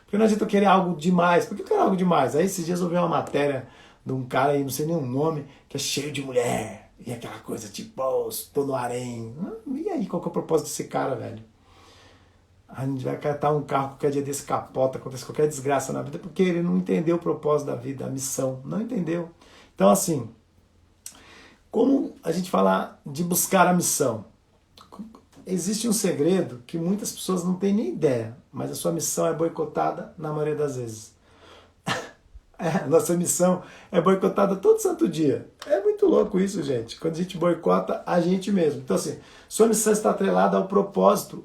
Porque não adianta eu querer algo demais. Por que eu quero algo demais? Aí esses dias eu vi uma matéria de um cara aí, não sei nem o nome, que é cheio de mulher. E aquela coisa tipo, oh, estou no harém. E aí, qual que é o propósito desse cara, velho? A gente vai catar um carro, qualquer dia desse capota, acontece qualquer desgraça na vida, porque ele não entendeu o propósito da vida, a missão. Não entendeu. Então, assim, como a gente fala de buscar a missão? Existe um segredo que muitas pessoas não têm nem ideia, mas a sua missão é boicotada na maioria das vezes. Nossa missão é boicotada todo santo dia. É muito louco isso, gente. Quando a gente boicota a gente mesmo. Então, assim, sua missão está atrelada ao propósito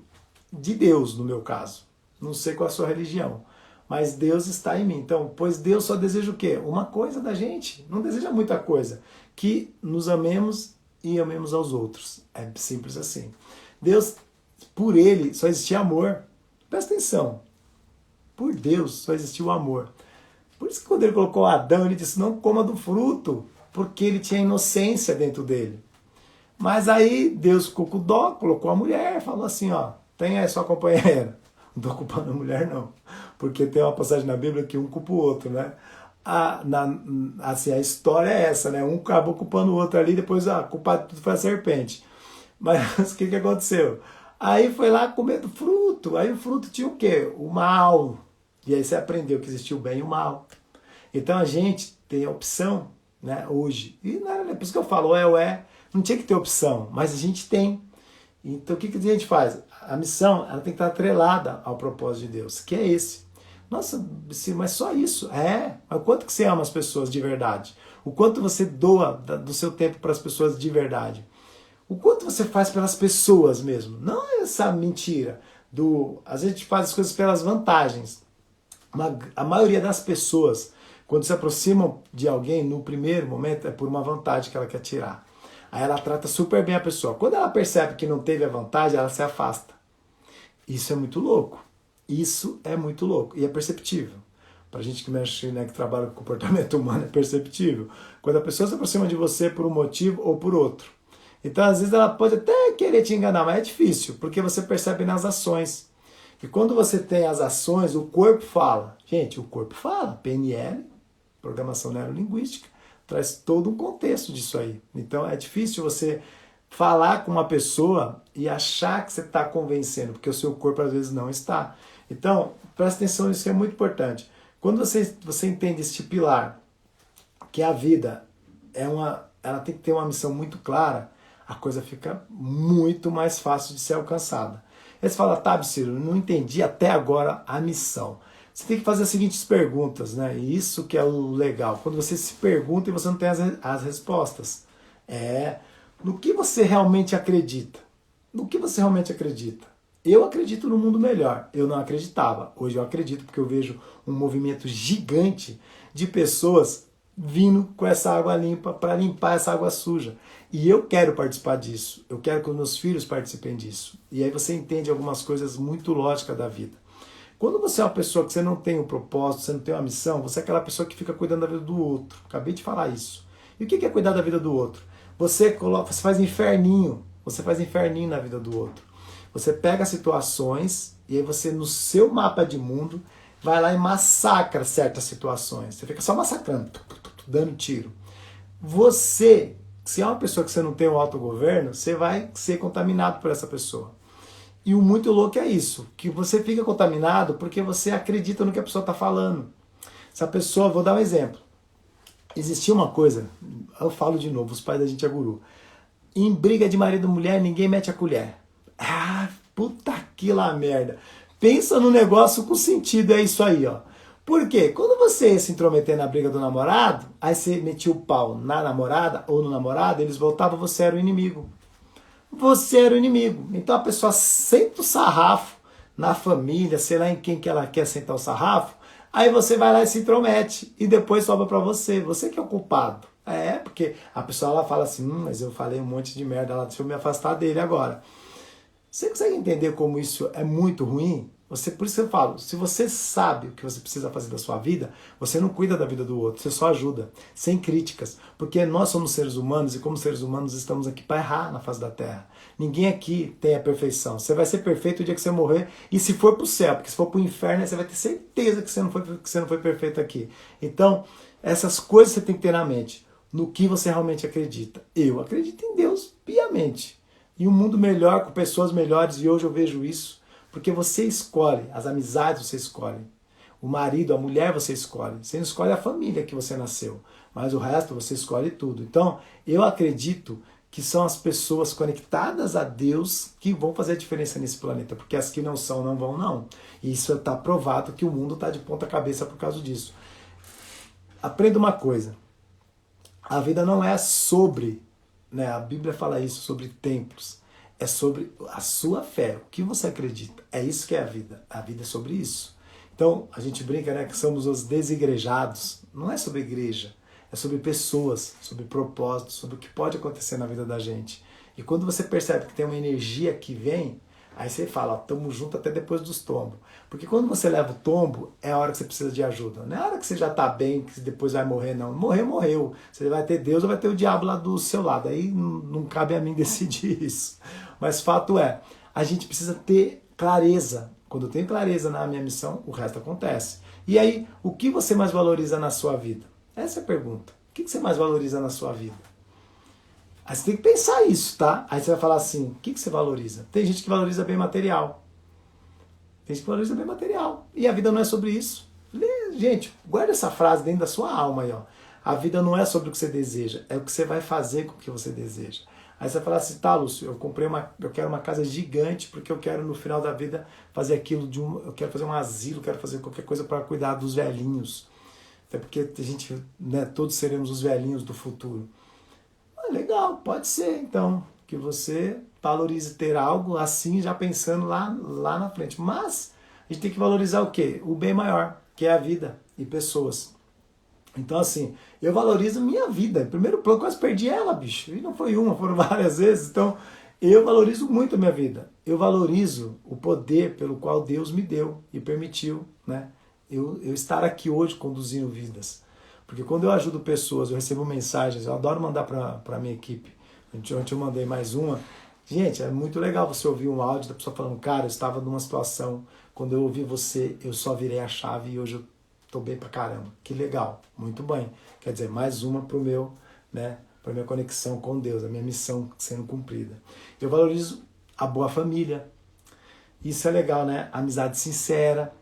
de Deus, no meu caso. Não sei qual a sua religião, mas Deus está em mim. Então, pois Deus só deseja o quê? Uma coisa da gente. Não deseja muita coisa. Que nos amemos e amemos aos outros. É simples assim. Deus, por ele, só existia amor. Presta atenção. Por Deus, só existia o amor. Por isso que quando ele colocou Adão, ele disse, não coma do fruto, porque ele tinha inocência dentro dele. Mas aí Deus ficou com dó, colocou a mulher, falou assim, ó, Tem aí sua companheira. Não estou culpando a mulher, não. Porque tem uma passagem na Bíblia que um culpa o outro, né? Assim, a história é essa, né? Um acabou culpando o outro ali, depois a culpa tudo foi a serpente. Mas o que aconteceu? Aí foi lá comer do fruto. Aí o fruto tinha o quê? O mal. E aí você aprendeu que existia o bem e o mal. Então a gente tem a opção, né, hoje. E não é por isso que eu falo, ou é. Não tinha que ter opção, mas a gente tem. Então o que a gente faz? A missão ela tem que estar atrelada ao propósito de Deus, que é esse. Nossa, mas só isso? É. Mas o quanto que você ama as pessoas de verdade? O quanto você doa do seu tempo para as pessoas de verdade? O quanto você faz pelas pessoas mesmo? Não essa mentira às vezes a gente faz as coisas pelas vantagens. A maioria das pessoas, quando se aproximam de alguém, no primeiro momento, é por uma vantagem que ela quer tirar. Aí ela trata super bem a pessoa. Quando ela percebe que não teve a vantagem, ela se afasta. Isso é muito louco. Isso é muito louco. E é perceptível. Pra gente que mexe, né, que trabalha com comportamento humano, é perceptível. Quando a pessoa se aproxima de você por um motivo ou por outro. Então, às vezes, ela pode até querer te enganar, mas é difícil, porque você percebe nas ações. E quando você tem as ações, o corpo fala. Gente, o corpo fala. PNL, Programação Neurolinguística, traz todo um contexto disso aí. Então, é difícil você falar com uma pessoa e achar que você está convencendo, porque o seu corpo, às vezes, não está. Então, presta atenção, isso é muito importante. Quando você entende este pilar, que a vida ela tem que ter uma missão muito clara, a coisa fica muito mais fácil de ser alcançada. Aí você fala, tá, Ciro, não entendi até agora a missão. Você tem que fazer as seguintes perguntas, né? E isso que é o legal. Quando você se pergunta e você não tem as respostas. No que você realmente acredita? No que você realmente acredita? Eu acredito no mundo melhor. Eu não acreditava. Hoje eu acredito porque eu vejo um movimento gigante de pessoas vindo com essa água limpa para limpar essa água suja. E eu quero participar disso. Eu quero que os meus filhos participem disso. E aí você entende algumas coisas muito lógicas da vida. Quando você é uma pessoa que você não tem um propósito, você não tem uma missão, você é aquela pessoa que fica cuidando da vida do outro. Acabei de falar isso. E o que é cuidar da vida do outro? Você faz inferninho. Você faz inferninho na vida do outro. Você pega situações e aí você, no seu mapa de mundo, vai lá e massacra certas situações. Você fica só massacrando, dando tiro. Você, se é uma pessoa que você não tem um autogoverno, você vai ser contaminado por essa pessoa. E o muito louco é isso, que você fica contaminado porque você acredita no que a pessoa está falando. Se a pessoa, vou dar um exemplo. Existia uma coisa, eu falo de novo, os pais da gente é guru. Em briga de marido e mulher, ninguém mete a colher. Ah, puta que lá merda. Pensa no negócio com sentido, é isso aí, ó. Por quê? Quando você ia se intrometer na briga do namorado, aí você metia o pau na namorada ou no namorado, eles voltavam, você era o inimigo. Você era o inimigo. Então a pessoa senta o sarrafo na família, sei lá em quem que ela quer sentar o sarrafo, aí você vai lá e se intromete e depois sobra pra você. Você que é o culpado. Porque a pessoa ela fala assim, mas eu falei um monte de merda lá, deixa eu me afastar dele agora. Você consegue entender como isso é muito ruim? Por isso que eu falo, se você sabe o que você precisa fazer da sua vida, você não cuida da vida do outro, você só ajuda, sem críticas. Porque nós somos seres humanos e como seres humanos estamos aqui para errar na face da Terra. Ninguém aqui tem a perfeição. Você vai ser perfeito o dia que você morrer e se for para o céu, porque se for para o inferno, você vai ter certeza que você não foi perfeito aqui. Então, essas coisas você tem que ter na mente. No que você realmente acredita. Eu acredito em Deus piamente. E um mundo melhor, com pessoas melhores, e hoje eu vejo isso, porque você escolhe, as amizades você escolhe, o marido, a mulher você escolhe, você não escolhe a família que você nasceu, mas o resto você escolhe tudo. Então, eu acredito que são as pessoas conectadas a Deus que vão fazer a diferença nesse planeta, porque as que não são, não vão não. E isso está provado que o mundo está de ponta cabeça por causa disso. Aprenda uma coisa, a vida não é sobre... A Bíblia fala isso sobre templos. É sobre a sua fé, o que você acredita. É isso que é a vida. A vida é sobre isso. Então, a gente brinca, né, que somos os desigrejados. Não é sobre igreja. É sobre pessoas, sobre propósitos, sobre o que pode acontecer na vida da gente. E quando você percebe que tem uma energia que vem, aí você fala, ó, tamo junto até depois dos tombos. Porque quando você leva o tombo, é a hora que você precisa de ajuda. Não é a hora que você já tá bem, que depois vai morrer, não. Morreu. Você vai ter Deus ou vai ter o diabo lá do seu lado. Aí não cabe a mim decidir isso. Mas fato é, a gente precisa ter clareza. Quando eu tenho clareza na minha missão, o resto acontece. E aí, o que você mais valoriza na sua vida? Essa é a pergunta. O que você mais valoriza na sua vida? Aí você tem que pensar isso, tá? Aí você vai falar assim, o que você valoriza? Tem gente que valoriza bem material. Tem gente que valoriza bem material. E a vida não é sobre isso. Gente, guarda essa frase dentro da sua alma aí, ó. A vida não é sobre o que você deseja, é o que você vai fazer com o que você deseja. Aí você vai falar assim, tá, Lúcio, eu quero uma casa gigante porque eu quero no final da vida fazer aquilo eu quero fazer um asilo, quero fazer qualquer coisa para cuidar dos velhinhos. Até porque a gente, né, todos seremos os velhinhos do futuro. Legal, pode ser então que você valorize ter algo assim já pensando lá na frente. Mas a gente tem que valorizar o quê? O bem maior, que é a vida e pessoas. Então assim, eu valorizo minha vida. Em primeiro plano, quase perdi ela, bicho. E não foi uma, foram várias vezes. Então eu valorizo muito a minha vida. Eu valorizo o poder pelo qual Deus me deu e permitiu, né, eu estar aqui hoje conduzindo vidas. Porque quando eu ajudo pessoas, eu recebo mensagens, eu adoro mandar para a minha equipe. Ontem eu mandei mais uma. Gente, é muito legal você ouvir um áudio da pessoa falando, cara, eu estava numa situação, quando eu ouvi você, eu só virei a chave e hoje eu tô bem pra caramba. Que legal, muito bem. Quer dizer, mais uma pro meu, né, pra minha conexão com Deus, a minha missão sendo cumprida. Eu valorizo a boa família. Isso é legal, né? A amizade sincera,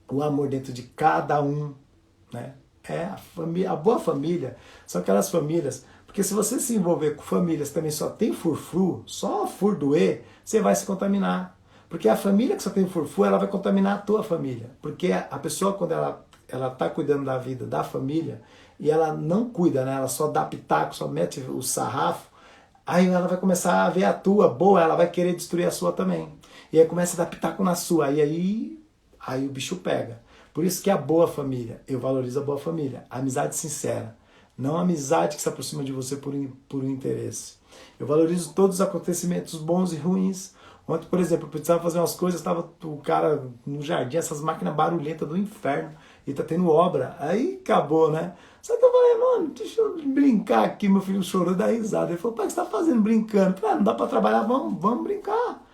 o amor dentro de cada um, né? A boa família são aquelas famílias, porque se você se envolver com famílias que também só tem furfru, só furdoê, você vai se contaminar. Porque a família que só tem furfru, ela vai contaminar a tua família. Porque a pessoa, quando ela está cuidando da vida da família, e ela não cuida, né? Ela só dá pitaco, só mete o sarrafo, aí ela vai começar a ver a tua boa, ela vai querer destruir a sua também. E aí começa a dar pitaco na sua, e aí o bicho pega. Por isso que a boa família, eu valorizo a boa família, a amizade sincera, não a amizade que se aproxima de você por um interesse. Eu valorizo todos os acontecimentos bons e ruins. Ontem, por exemplo, eu precisava fazer umas coisas, estava o cara no jardim, essas máquinas barulhentas do inferno, e tá tendo obra. Aí acabou, né? Só que eu falei, mano, deixa eu brincar aqui, meu filho chorou da risada. Ele falou, pai, o que você tá fazendo brincando? Eu falei, não dá pra trabalhar, vamos brincar.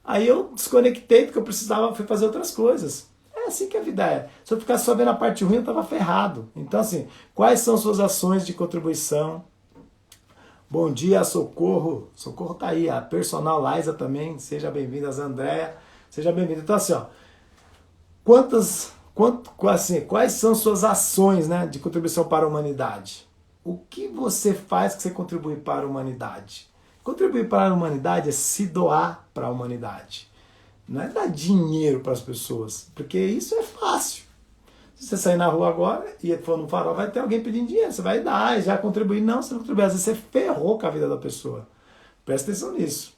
Aí eu desconectei porque eu precisava fazer outras coisas. É assim que a vida é. Se eu ficasse só vendo a parte ruim, eu estava ferrado. Então, assim, quais são suas ações de contribuição? Bom dia, Socorro. Socorro tá aí. A personal Liza também. Seja bem-vinda, Andréia. Seja bem-vinda. Então, assim, ó, quais são suas ações, né, de contribuição para a humanidade? O que você faz que você contribui para a humanidade? Contribuir para a humanidade é se doar para a humanidade. Não é dar dinheiro para as pessoas, porque isso é fácil. Se você sair na rua agora e for no farol, vai ter alguém pedindo dinheiro. Você vai dar e já contribuir. Não, você não contribui. Às vezes você ferrou com a vida da pessoa. Presta atenção nisso.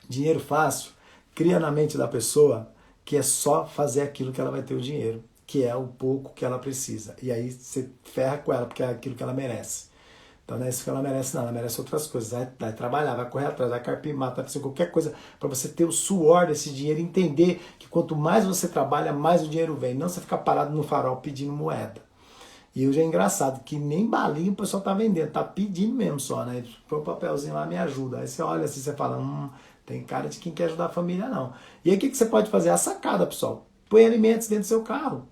Dinheiro fácil cria na mente da pessoa que é só fazer aquilo que ela vai ter o dinheiro, que é o pouco que ela precisa. E aí você ferra com ela, porque é aquilo que ela merece. Então não é isso que ela merece, não. Ela merece outras coisas. Vai trabalhar, vai correr atrás, vai carpir mato, vai fazer qualquer coisa para você ter o suor desse dinheiro e entender que quanto mais você trabalha, mais o dinheiro vem. Não você ficar parado no farol pedindo moeda. E hoje é engraçado que nem balinha o pessoal tá vendendo, tá pedindo mesmo só, né? Põe um papelzinho lá, me ajuda. Aí você olha assim, você fala, tem cara de quem quer ajudar a família, não. E aí o que você pode fazer? A sacada, pessoal. Põe alimentos dentro do seu carro.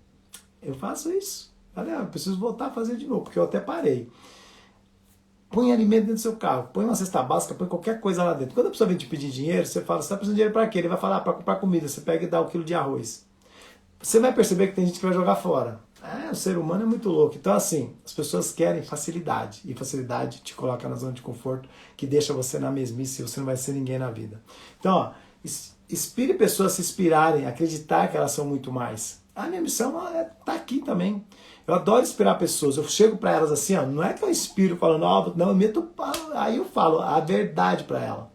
Eu faço isso. Galera, eu preciso voltar a fazer de novo, porque eu até parei. Põe alimento dentro do seu carro, põe uma cesta básica, põe qualquer coisa lá dentro. Quando a pessoa vem te pedir dinheiro, você fala, você está precisando de dinheiro para quê? Ele vai falar, para comprar comida. Você pega e dá 1 quilo de arroz. Você vai perceber que tem gente que vai jogar fora. O ser humano é muito louco. Então, assim, as pessoas querem facilidade. E facilidade te coloca na zona de conforto, que deixa você na mesmice e você não vai ser ninguém na vida. Então, ó, inspire pessoas a se inspirarem, acreditar que elas são muito mais. A minha missão é estar aqui também. Eu adoro inspirar pessoas. Eu chego para elas assim, ó, não é que eu inspiro falando, não, eu meto, aí eu falo a verdade para ela.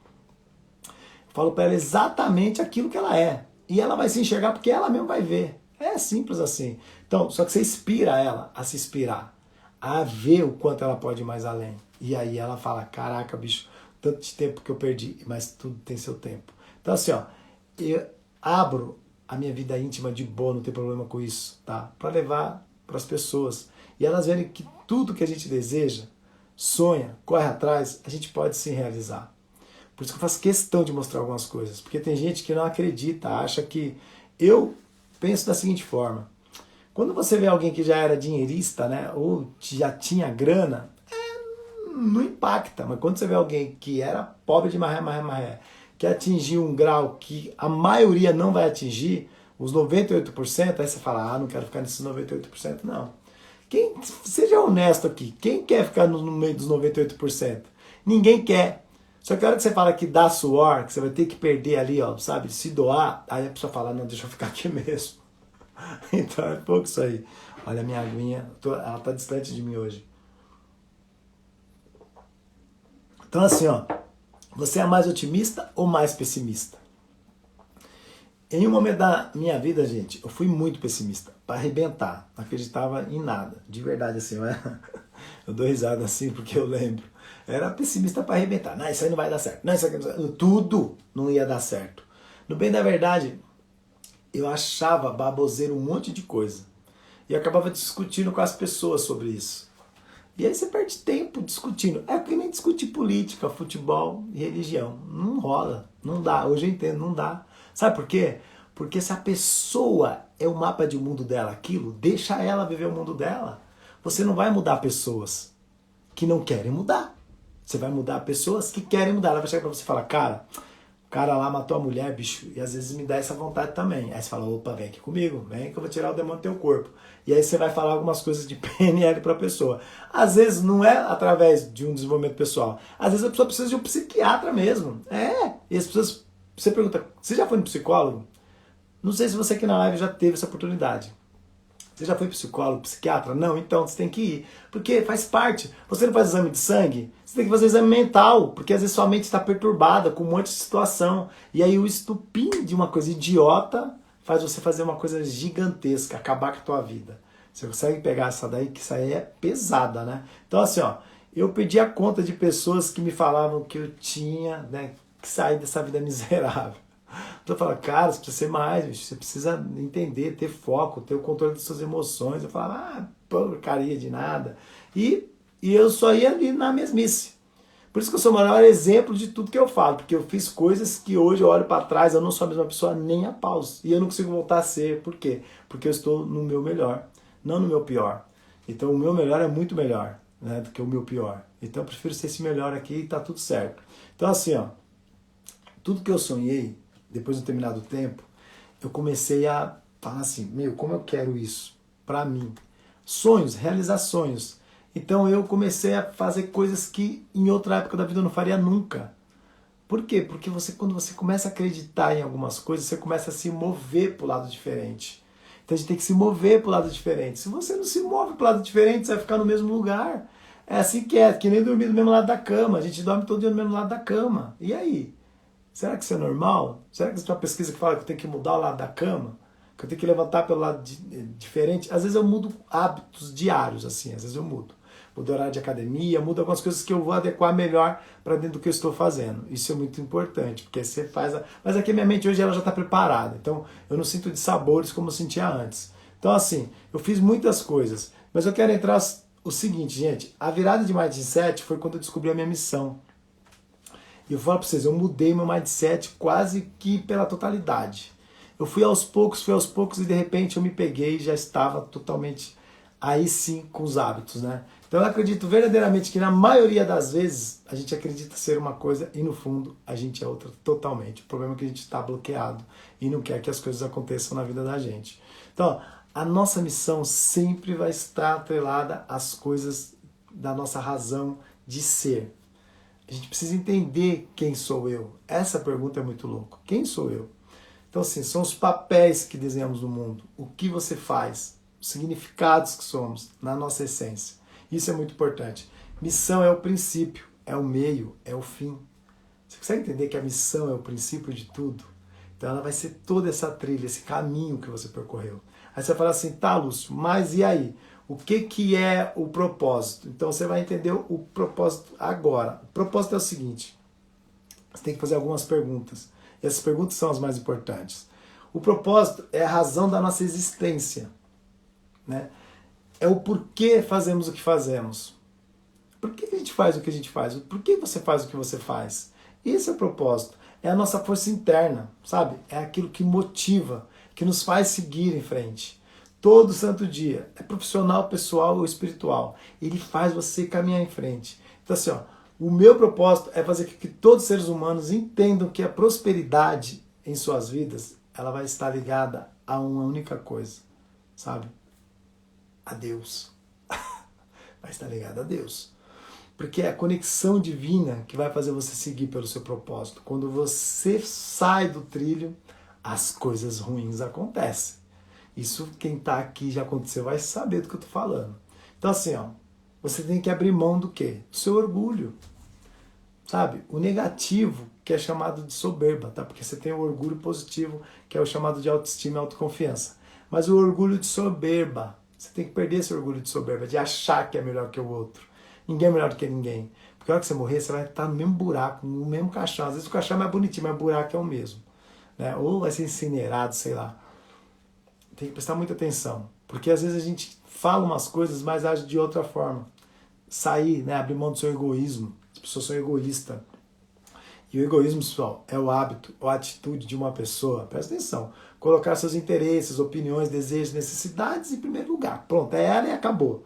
Eu falo para ela exatamente aquilo que ela é. E ela vai se enxergar porque ela mesma vai ver. É simples assim. Então, só que você inspira ela a se inspirar, a ver o quanto ela pode ir mais além. E aí ela fala, caraca, bicho, tanto de tempo que eu perdi, mas tudo tem seu tempo. Então assim, ó, eu abro a minha vida íntima de boa, não tem problema com isso, tá? Para levar para as pessoas. E elas verem que tudo que a gente deseja, sonha, corre atrás, a gente pode sim realizar. Por isso que eu faço questão de mostrar algumas coisas. Porque tem gente que não acredita, acha que... Eu penso da seguinte forma. Quando você vê alguém que já era dinheirista, né? Ou já tinha grana, não impacta. Mas quando você vê alguém que era pobre de maré, maré, maré, que atingiu um grau que a maioria não vai atingir, os 98%, aí você fala, não quero ficar nesses 98%, não. Seja honesto aqui, quem quer ficar no meio dos 98%? Ninguém quer. Só que a hora que você fala que dá suor, que você vai ter que perder ali, ó, sabe, se doar, aí a pessoa fala, não, deixa eu ficar aqui mesmo. Então é pouco isso aí. Olha a minha aguinha, ela tá distante de mim hoje. Então assim, ó, você é mais otimista ou mais pessimista? Em um momento da minha vida, gente, eu fui muito pessimista, para arrebentar, não acreditava em nada, de verdade assim, eu dou risada assim porque eu lembro. Era pessimista para arrebentar, não, isso aí não vai dar certo, não, isso aqui não... tudo não ia dar certo. No bem da verdade, eu achava baboseiro um monte de coisa, e eu acabava discutindo com as pessoas sobre isso. E aí você perde tempo discutindo. É que nem discutir política, futebol e religião. Não rola, não dá. Hoje eu entendo, não dá. Sabe por quê? Porque se a pessoa é o mapa de mundo dela, aquilo, deixa ela viver o mundo dela. Você não vai mudar pessoas que não querem mudar. Você vai mudar pessoas que querem mudar. Ela vai chegar pra você e falar, cara, o cara lá matou a mulher, bicho, e às vezes me dá essa vontade também. Aí você fala, opa, vem aqui comigo, vem que eu vou tirar o demônio do teu corpo. E aí você vai falar algumas coisas de PNL pra pessoa. Às vezes não é através de um desenvolvimento pessoal. Às vezes a pessoa precisa de um psiquiatra mesmo. E as pessoas... Você pergunta, você já foi no psicólogo? Não sei se você aqui na live já teve essa oportunidade. Você já foi psicólogo, psiquiatra? Não? Então você tem que ir. Porque faz parte. Você não faz exame de sangue? Você tem que fazer exame mental. Porque às vezes sua mente está perturbada com um monte de situação. E aí o estupim de uma coisa idiota faz você fazer uma coisa gigantesca, acabar com a tua vida. Você consegue pegar essa daí, que isso aí é pesada, né? Então assim, ó, eu pedi a conta de pessoas que me falavam que eu tinha, né, que sair dessa vida miserável. Então eu falo, cara, você precisa ser mais, bicho, você precisa entender, ter foco, ter o controle das suas emoções. Eu falava, porcaria de nada. E eu só ia ali na mesmice. Por isso que eu sou o maior exemplo de tudo que eu falo, porque eu fiz coisas que hoje eu olho para trás, eu não sou a mesma pessoa nem a paus. E eu não consigo voltar a ser. Por quê? Porque eu estou no meu melhor, não no meu pior. Então o meu melhor é muito melhor, né, do que o meu pior. Então eu prefiro ser esse melhor aqui e tá tudo certo. Então assim, ó, tudo que eu sonhei, depois de um determinado tempo, eu comecei a falar assim, como eu quero isso para mim? Sonhos, realizar sonhos. Então eu comecei a fazer coisas que em outra época da vida eu não faria nunca. Por quê? Porque quando você começa a acreditar em algumas coisas, você começa a se mover para o lado diferente. Então a gente tem que se mover para o lado diferente. Se você não se move para o lado diferente, você vai ficar no mesmo lugar. É assim que nem dormir do mesmo lado da cama. A gente dorme todo dia no mesmo lado da cama. E aí? Será que isso é normal? Será que isso é uma pesquisa que fala que eu tenho que mudar o lado da cama? Que eu tenho que levantar pelo lado diferente? Às vezes eu mudo hábitos diários, assim, às vezes eu mudo. Mudo horário de academia, mudo algumas coisas que eu vou adequar melhor para dentro do que eu estou fazendo. Isso é muito importante, porque você faz... Mas aqui minha mente hoje ela já está preparada, então eu não sinto de sabores como eu sentia antes. Então assim, eu fiz muitas coisas, mas eu quero entrar o seguinte, gente, a virada de mindset foi quando eu descobri a minha missão. E eu falo para vocês, eu mudei meu mindset quase que pela totalidade. Eu fui aos poucos e de repente eu me peguei e já estava totalmente aí sim com os hábitos, né? Então eu acredito verdadeiramente que na maioria das vezes a gente acredita ser uma coisa e no fundo a gente é outra totalmente. O problema é que a gente está bloqueado e não quer que as coisas aconteçam na vida da gente. Então, a nossa missão sempre vai estar atrelada às coisas da nossa razão de ser. A gente precisa entender quem sou eu. Essa pergunta é muito louca. Quem sou eu? Então, assim, são os papéis que desenhamos no mundo. O que você faz? Os significados que somos na nossa essência. Isso é muito importante. Missão é o princípio, é o meio, é o fim. Você consegue entender que a missão é o princípio de tudo? Então ela vai ser toda essa trilha, esse caminho que você percorreu. Aí você vai falar assim, tá, Lúcio, mas e aí? O que é o propósito? Então você vai entender o propósito agora. O propósito é o seguinte, você tem que fazer algumas perguntas. E essas perguntas são as mais importantes. O propósito é a razão da nossa existência, né? É o porquê fazemos o que fazemos. Por que a gente faz o que a gente faz? Por que você faz o que você faz? Esse é o propósito. É a nossa força interna, sabe? É aquilo que motiva, que nos faz seguir em frente. Todo santo dia. É profissional, pessoal ou espiritual. Ele faz você caminhar em frente. Então assim, ó, o meu propósito é fazer com que todos os seres humanos entendam que a prosperidade em suas vidas, ela vai estar ligada a uma única coisa, sabe? A Deus. Vai estar ligada a Deus. Porque é a conexão divina que vai fazer você seguir pelo seu propósito. Quando você sai do trilho, as coisas ruins acontecem. Isso quem está aqui já aconteceu vai saber do que eu estou falando. Então assim, ó, você tem que abrir mão do quê? Do seu orgulho. Sabe? O negativo, que é chamado de soberba, tá? Porque você tem o orgulho positivo, que é o chamado de autoestima e autoconfiança. Mas o orgulho de soberba, você tem que perder esse orgulho de soberba, de achar que é melhor que o outro. Ninguém é melhor do que ninguém. Porque a hora que você morrer, você vai estar no mesmo buraco, no mesmo caixão. Às vezes o caixão é mais bonitinho, mas o buraco é o mesmo. Né? Ou vai ser incinerado, sei lá. Tem que prestar muita atenção. Porque às vezes a gente fala umas coisas, mas age de outra forma. Sair, né? Abrir mão do seu egoísmo. As pessoas são egoístas. E o egoísmo, pessoal, é o hábito ou a atitude de uma pessoa, presta atenção, colocar seus interesses, opiniões, desejos, necessidades em primeiro lugar. Pronto, é ela e acabou.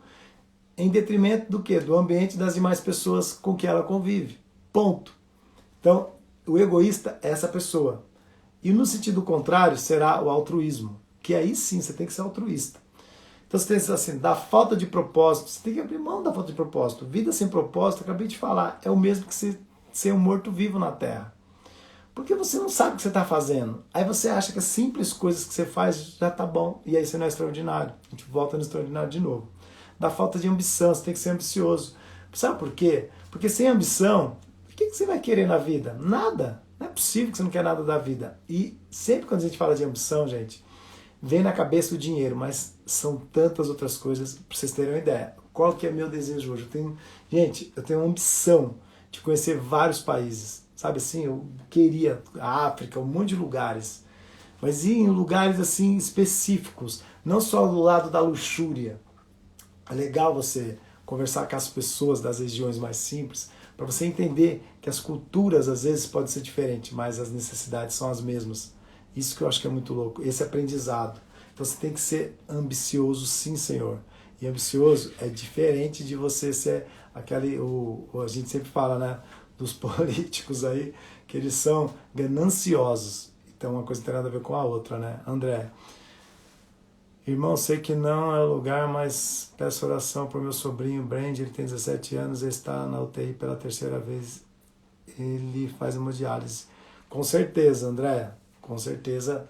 Em detrimento do quê? Do ambiente das demais pessoas com que ela convive. Ponto. Então, o egoísta é essa pessoa. E no sentido contrário será o altruísmo, que aí sim você tem que ser altruísta. Então você tem assim, da falta de propósito, você tem que abrir mão da falta de propósito. Vida sem propósito, acabei de falar, é o mesmo que ser um morto-vivo na Terra. Porque você não sabe o que você está fazendo. Aí você acha que as simples coisas que você faz já tá bom. E aí você não é extraordinário. A gente volta no extraordinário de novo. Da falta de ambição, você tem que ser ambicioso. Sabe por quê? Porque sem ambição, o que você vai querer na vida? Nada. Não é possível que você não quer nada da vida. E sempre quando a gente fala de ambição, gente, vem na cabeça o dinheiro, mas são tantas outras coisas, para vocês terem uma ideia. Qual que é meu desejo hoje? Eu tenho uma ambição de conhecer vários países. Sabe assim, eu queria a África, um monte de lugares. Mas ir em lugares assim específicos, não só do lado da luxúria. É legal você conversar com as pessoas das regiões mais simples, para você entender que as culturas às vezes podem ser diferentes, mas as necessidades são as mesmas. Isso que eu acho que é muito louco, esse aprendizado. Então você tem que ser ambicioso, sim, senhor. E ambicioso é diferente de você ser aquele, a gente sempre fala, né, dos políticos aí, que eles são gananciosos. Então uma coisa não tem nada a ver com a outra, né? André, irmão, sei que não é o lugar, mas peço oração para o meu sobrinho Brand, ele tem 17 anos, ele está na UTI pela terceira vez, ele faz hemodiálise. Com certeza, André, com certeza.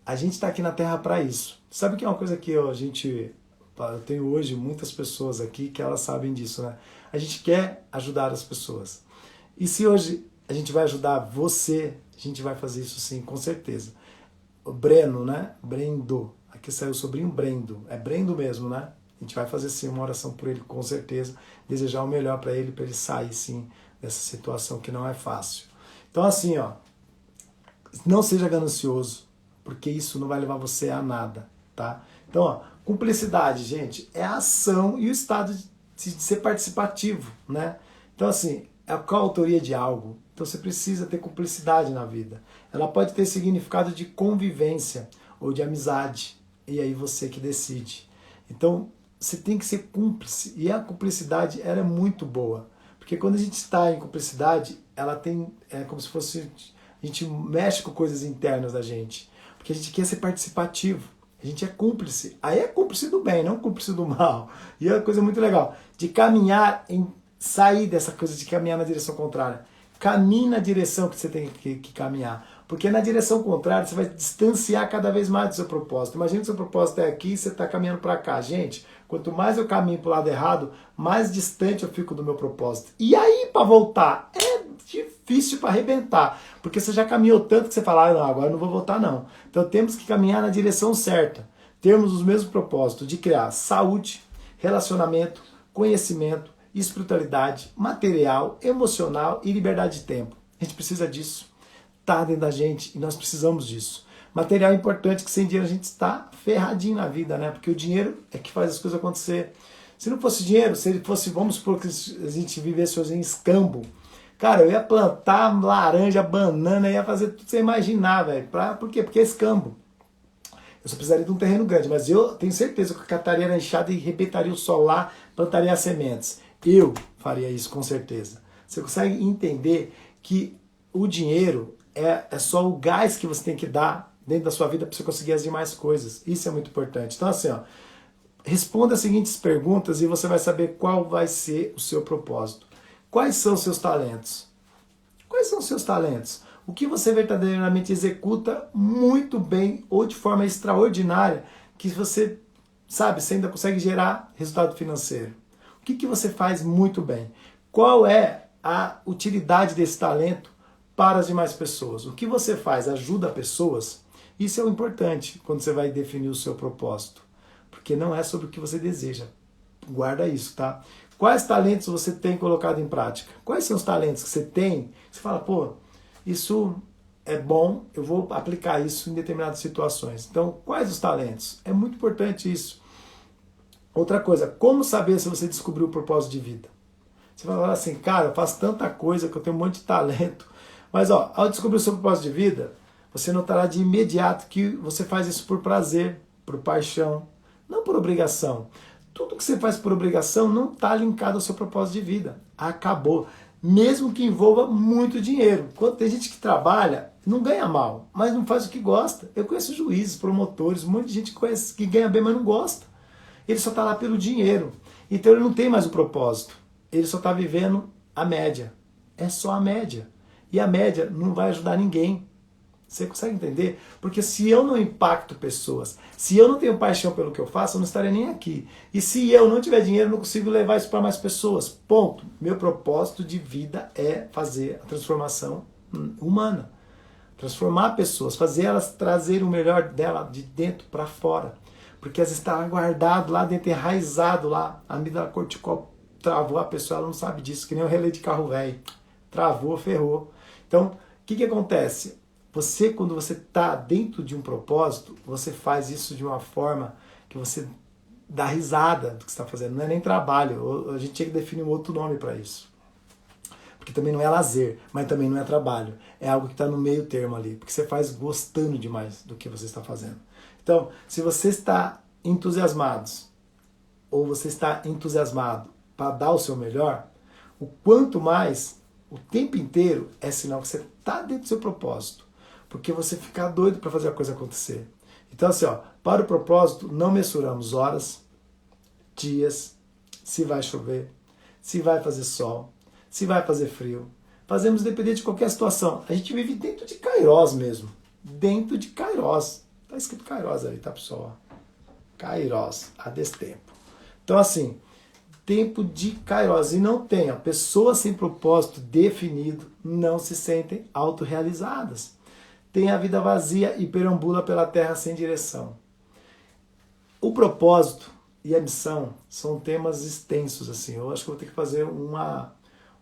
A gente está aqui na Terra para isso. Sabe que é uma coisa que eu tenho hoje muitas pessoas aqui que elas sabem disso, né? A gente quer ajudar as pessoas. E se hoje a gente vai ajudar você, a gente vai fazer isso sim, com certeza. O Breno, né? Brendo. Aqui saiu o sobrinho Brendo. É Brendo mesmo, né? A gente vai fazer sim uma oração por ele, com certeza. Desejar o melhor para ele sair sim dessa situação que não é fácil. Então assim, ó, não seja ganancioso, porque isso não vai levar você a nada, tá? Então, ó, cumplicidade, gente, é a ação e o estado de ser participativo, né? Então, assim, é a coautoria de algo. Então, você precisa ter cumplicidade na vida. Ela pode ter significado de convivência ou de amizade, e aí você que decide. Então, você tem que ser cúmplice, e a cumplicidade, ela é muito boa, porque quando a gente está em cumplicidade, ela tem, é como se fosse, a gente mexe com coisas internas da gente, porque a gente quer ser participativo, a gente é cúmplice, aí é cúmplice do bem, não cúmplice do mal, e é uma coisa muito legal, de caminhar, sair dessa coisa de caminhar na direção contrária, caminhe na direção que você tem que caminhar, porque na direção contrária você vai distanciar cada vez mais do seu propósito. Imagina que o seu propósito é aqui e você está caminhando para cá. Gente, quanto mais eu caminho para o lado errado, mais distante eu fico do meu propósito. E aí, para voltar, é difícil para arrebentar, porque você já caminhou tanto que você fala, não, agora eu não vou voltar não. Então temos que caminhar na direção certa. Termos os mesmos propósitos de criar saúde, relacionamento, conhecimento, espiritualidade, material, emocional e liberdade de tempo. A gente precisa disso. Está dentro da gente e nós precisamos disso. Material é importante, que sem dinheiro a gente está ferradinho na vida, né? Porque o dinheiro é que faz as coisas acontecer. Se não fosse dinheiro, se ele fosse, vamos supor que a gente vivesse hoje em escambo, Cara, eu ia plantar laranja, banana, ia fazer tudo sem imaginar, velho. Por quê? Porque é escambo. Eu só precisaria de um terreno grande, mas eu tenho certeza que eu cataria na enxada e rebentaria o solo lá, plantaria as sementes. Eu faria isso com certeza. Você consegue entender que o dinheiro é só o gás que você tem que dar dentro da sua vida para você conseguir as demais coisas. Isso é muito importante. Então assim, ó, responda as seguintes perguntas e você vai saber qual vai ser o seu propósito. Quais são os seus talentos? Quais são os seus talentos? O que você verdadeiramente executa muito bem ou de forma extraordinária que você, sabe, você ainda consegue gerar resultado financeiro? O que você faz muito bem? Qual é a utilidade desse talento para as demais pessoas? O que você faz ajuda pessoas? Isso é o importante quando você vai definir o seu propósito. Porque não é sobre o que você deseja. Guarda isso, tá? Quais talentos você tem colocado em prática? Quais são os talentos que você tem? Você fala, pô, isso é bom, eu vou aplicar isso em determinadas situações. Então, quais os talentos? É muito importante isso. Outra coisa, como saber se você descobriu o propósito de vida? Você vai falar assim, cara, eu faço tanta coisa que eu tenho um monte de talento. Mas, ó, ao descobrir o seu propósito de vida, você notará de imediato que você faz isso por prazer, por paixão, não por obrigação. Tudo que você faz por obrigação não está linkado ao seu propósito de vida. Acabou. Mesmo que envolva muito dinheiro. Quando tem gente que trabalha, não ganha mal, mas não faz o que gosta. Eu conheço juízes, promotores, um monte de gente que ganha bem, mas não gosta. Ele só está lá pelo dinheiro. Então ele não tem mais o propósito. Ele só está vivendo a média. É só a média. E a média não vai ajudar ninguém. Você consegue entender? Porque se eu não impacto pessoas, se eu não tenho paixão pelo que eu faço, eu não estarei nem aqui. E se eu não tiver dinheiro, eu não consigo levar isso para mais pessoas. Ponto. Meu propósito de vida é fazer a transformação humana. Transformar pessoas, fazer elas trazerem o melhor dela de dentro para fora. Porque elas estão guardadas lá dentro, enraizado lá. A amígdala cortical travou a pessoa, ela não sabe disso, que nem o relé de carro velho. Travou, ferrou. Então, o que acontece? Você, quando você está dentro de um propósito, você faz isso de uma forma que você dá risada do que você está fazendo. Não é nem trabalho. A gente tinha que definir um outro nome para isso. Porque também não é lazer, mas também não é trabalho. É algo que está no meio termo ali. Porque você faz gostando demais do que você está fazendo. Então, se você está entusiasmado, ou você está entusiasmado para dar o seu melhor, o quanto mais, o tempo inteiro, é sinal que você está dentro do seu propósito. Porque você fica doido para fazer a coisa acontecer. Então assim, ó, para o propósito, não mensuramos horas, dias, se vai chover, se vai fazer sol, se vai fazer frio. Fazemos depender de qualquer situação. A gente vive dentro de Kairos mesmo. Dentro de Kairos. Tá escrito Kairos ali, tá, pessoal? Kairos, a destempo. Então assim, tempo de Kairos. E não tem, ó, pessoas sem propósito definido não se sentem autorrealizadas. Tem a vida vazia e perambula pela terra sem direção. O propósito e a missão são temas extensos, assim. Eu acho que eu vou ter que fazer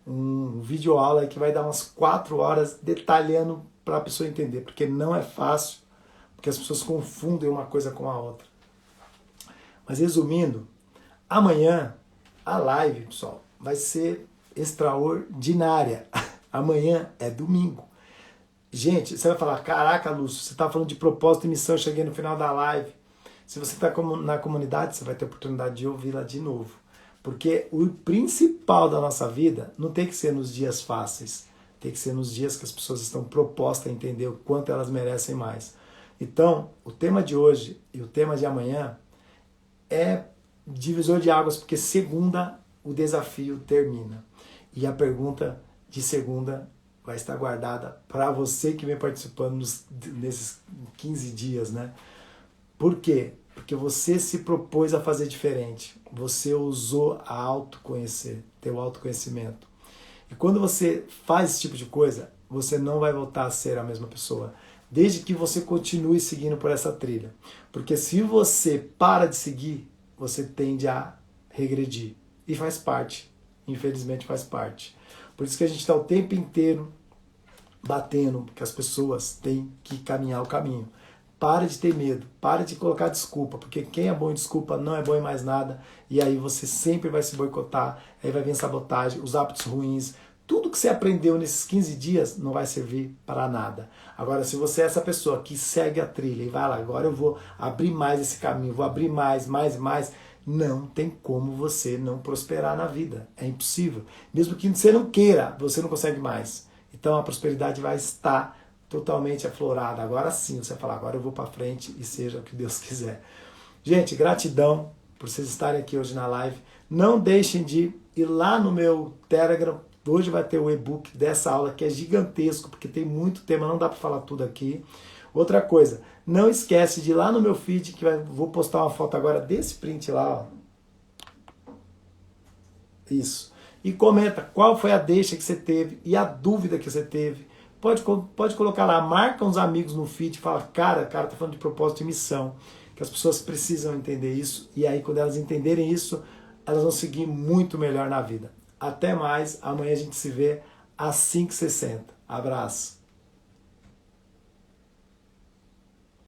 um vídeo aula que vai dar umas 4 horas detalhando para a pessoa entender, porque não é fácil, porque as pessoas confundem uma coisa com a outra. Mas resumindo, amanhã a live, pessoal, vai ser extraordinária. Amanhã é domingo. Gente, você vai falar, caraca, Lúcio, você está falando de propósito e missão, eu cheguei no final da live. Se você está na comunidade, você vai ter a oportunidade de ouvi-la de novo. Porque o principal da nossa vida não tem que ser nos dias fáceis, tem que ser nos dias que as pessoas estão propostas a entender o quanto elas merecem mais. Então, o tema de hoje e o tema de amanhã é divisor de águas, porque segunda o desafio termina. E a pergunta de segunda vai estar guardada para você que vem participando nesses 15 dias, né? Por quê? Porque você se propôs a fazer diferente. Você usou a autoconhecer, teu autoconhecimento. E quando você faz esse tipo de coisa, você não vai voltar a ser a mesma pessoa, desde que você continue seguindo por essa trilha. Porque se você para de seguir, você tende a regredir. E faz parte. Infelizmente faz parte. Por isso que a gente está o tempo inteiro batendo que as pessoas têm que caminhar o caminho. Para de ter medo, para de colocar desculpa, porque quem é bom em desculpa não é bom em mais nada, e aí você sempre vai se boicotar, aí vai vir sabotagem, os hábitos ruins, tudo que você aprendeu nesses 15 dias não vai servir para nada. Agora, se você é essa pessoa que segue a trilha e vai lá, agora eu vou abrir mais esse caminho, vou abrir mais, não tem como você não prosperar na vida. É impossível. Mesmo que você não queira, você não consegue mais. Então a prosperidade vai estar totalmente aflorada. Agora sim, você vai falar, agora eu vou para frente e seja o que Deus quiser. Gente, gratidão por vocês estarem aqui hoje na live. Não deixem de ir lá no meu Telegram. Hoje vai ter o e-book dessa aula que é gigantesco, porque tem muito tema, não dá para falar tudo aqui. Outra coisa, não esquece de ir lá no meu feed, que vou postar uma foto agora desse print lá. Ó. Isso. E comenta qual foi a deixa que você teve e a dúvida que você teve. Pode colocar lá, marca uns amigos no feed, fala, cara, tá falando de propósito e missão, que as pessoas precisam entender isso, e aí quando elas entenderem isso, elas vão seguir muito melhor na vida. Até mais, amanhã a gente se vê às 5h60. Abraço.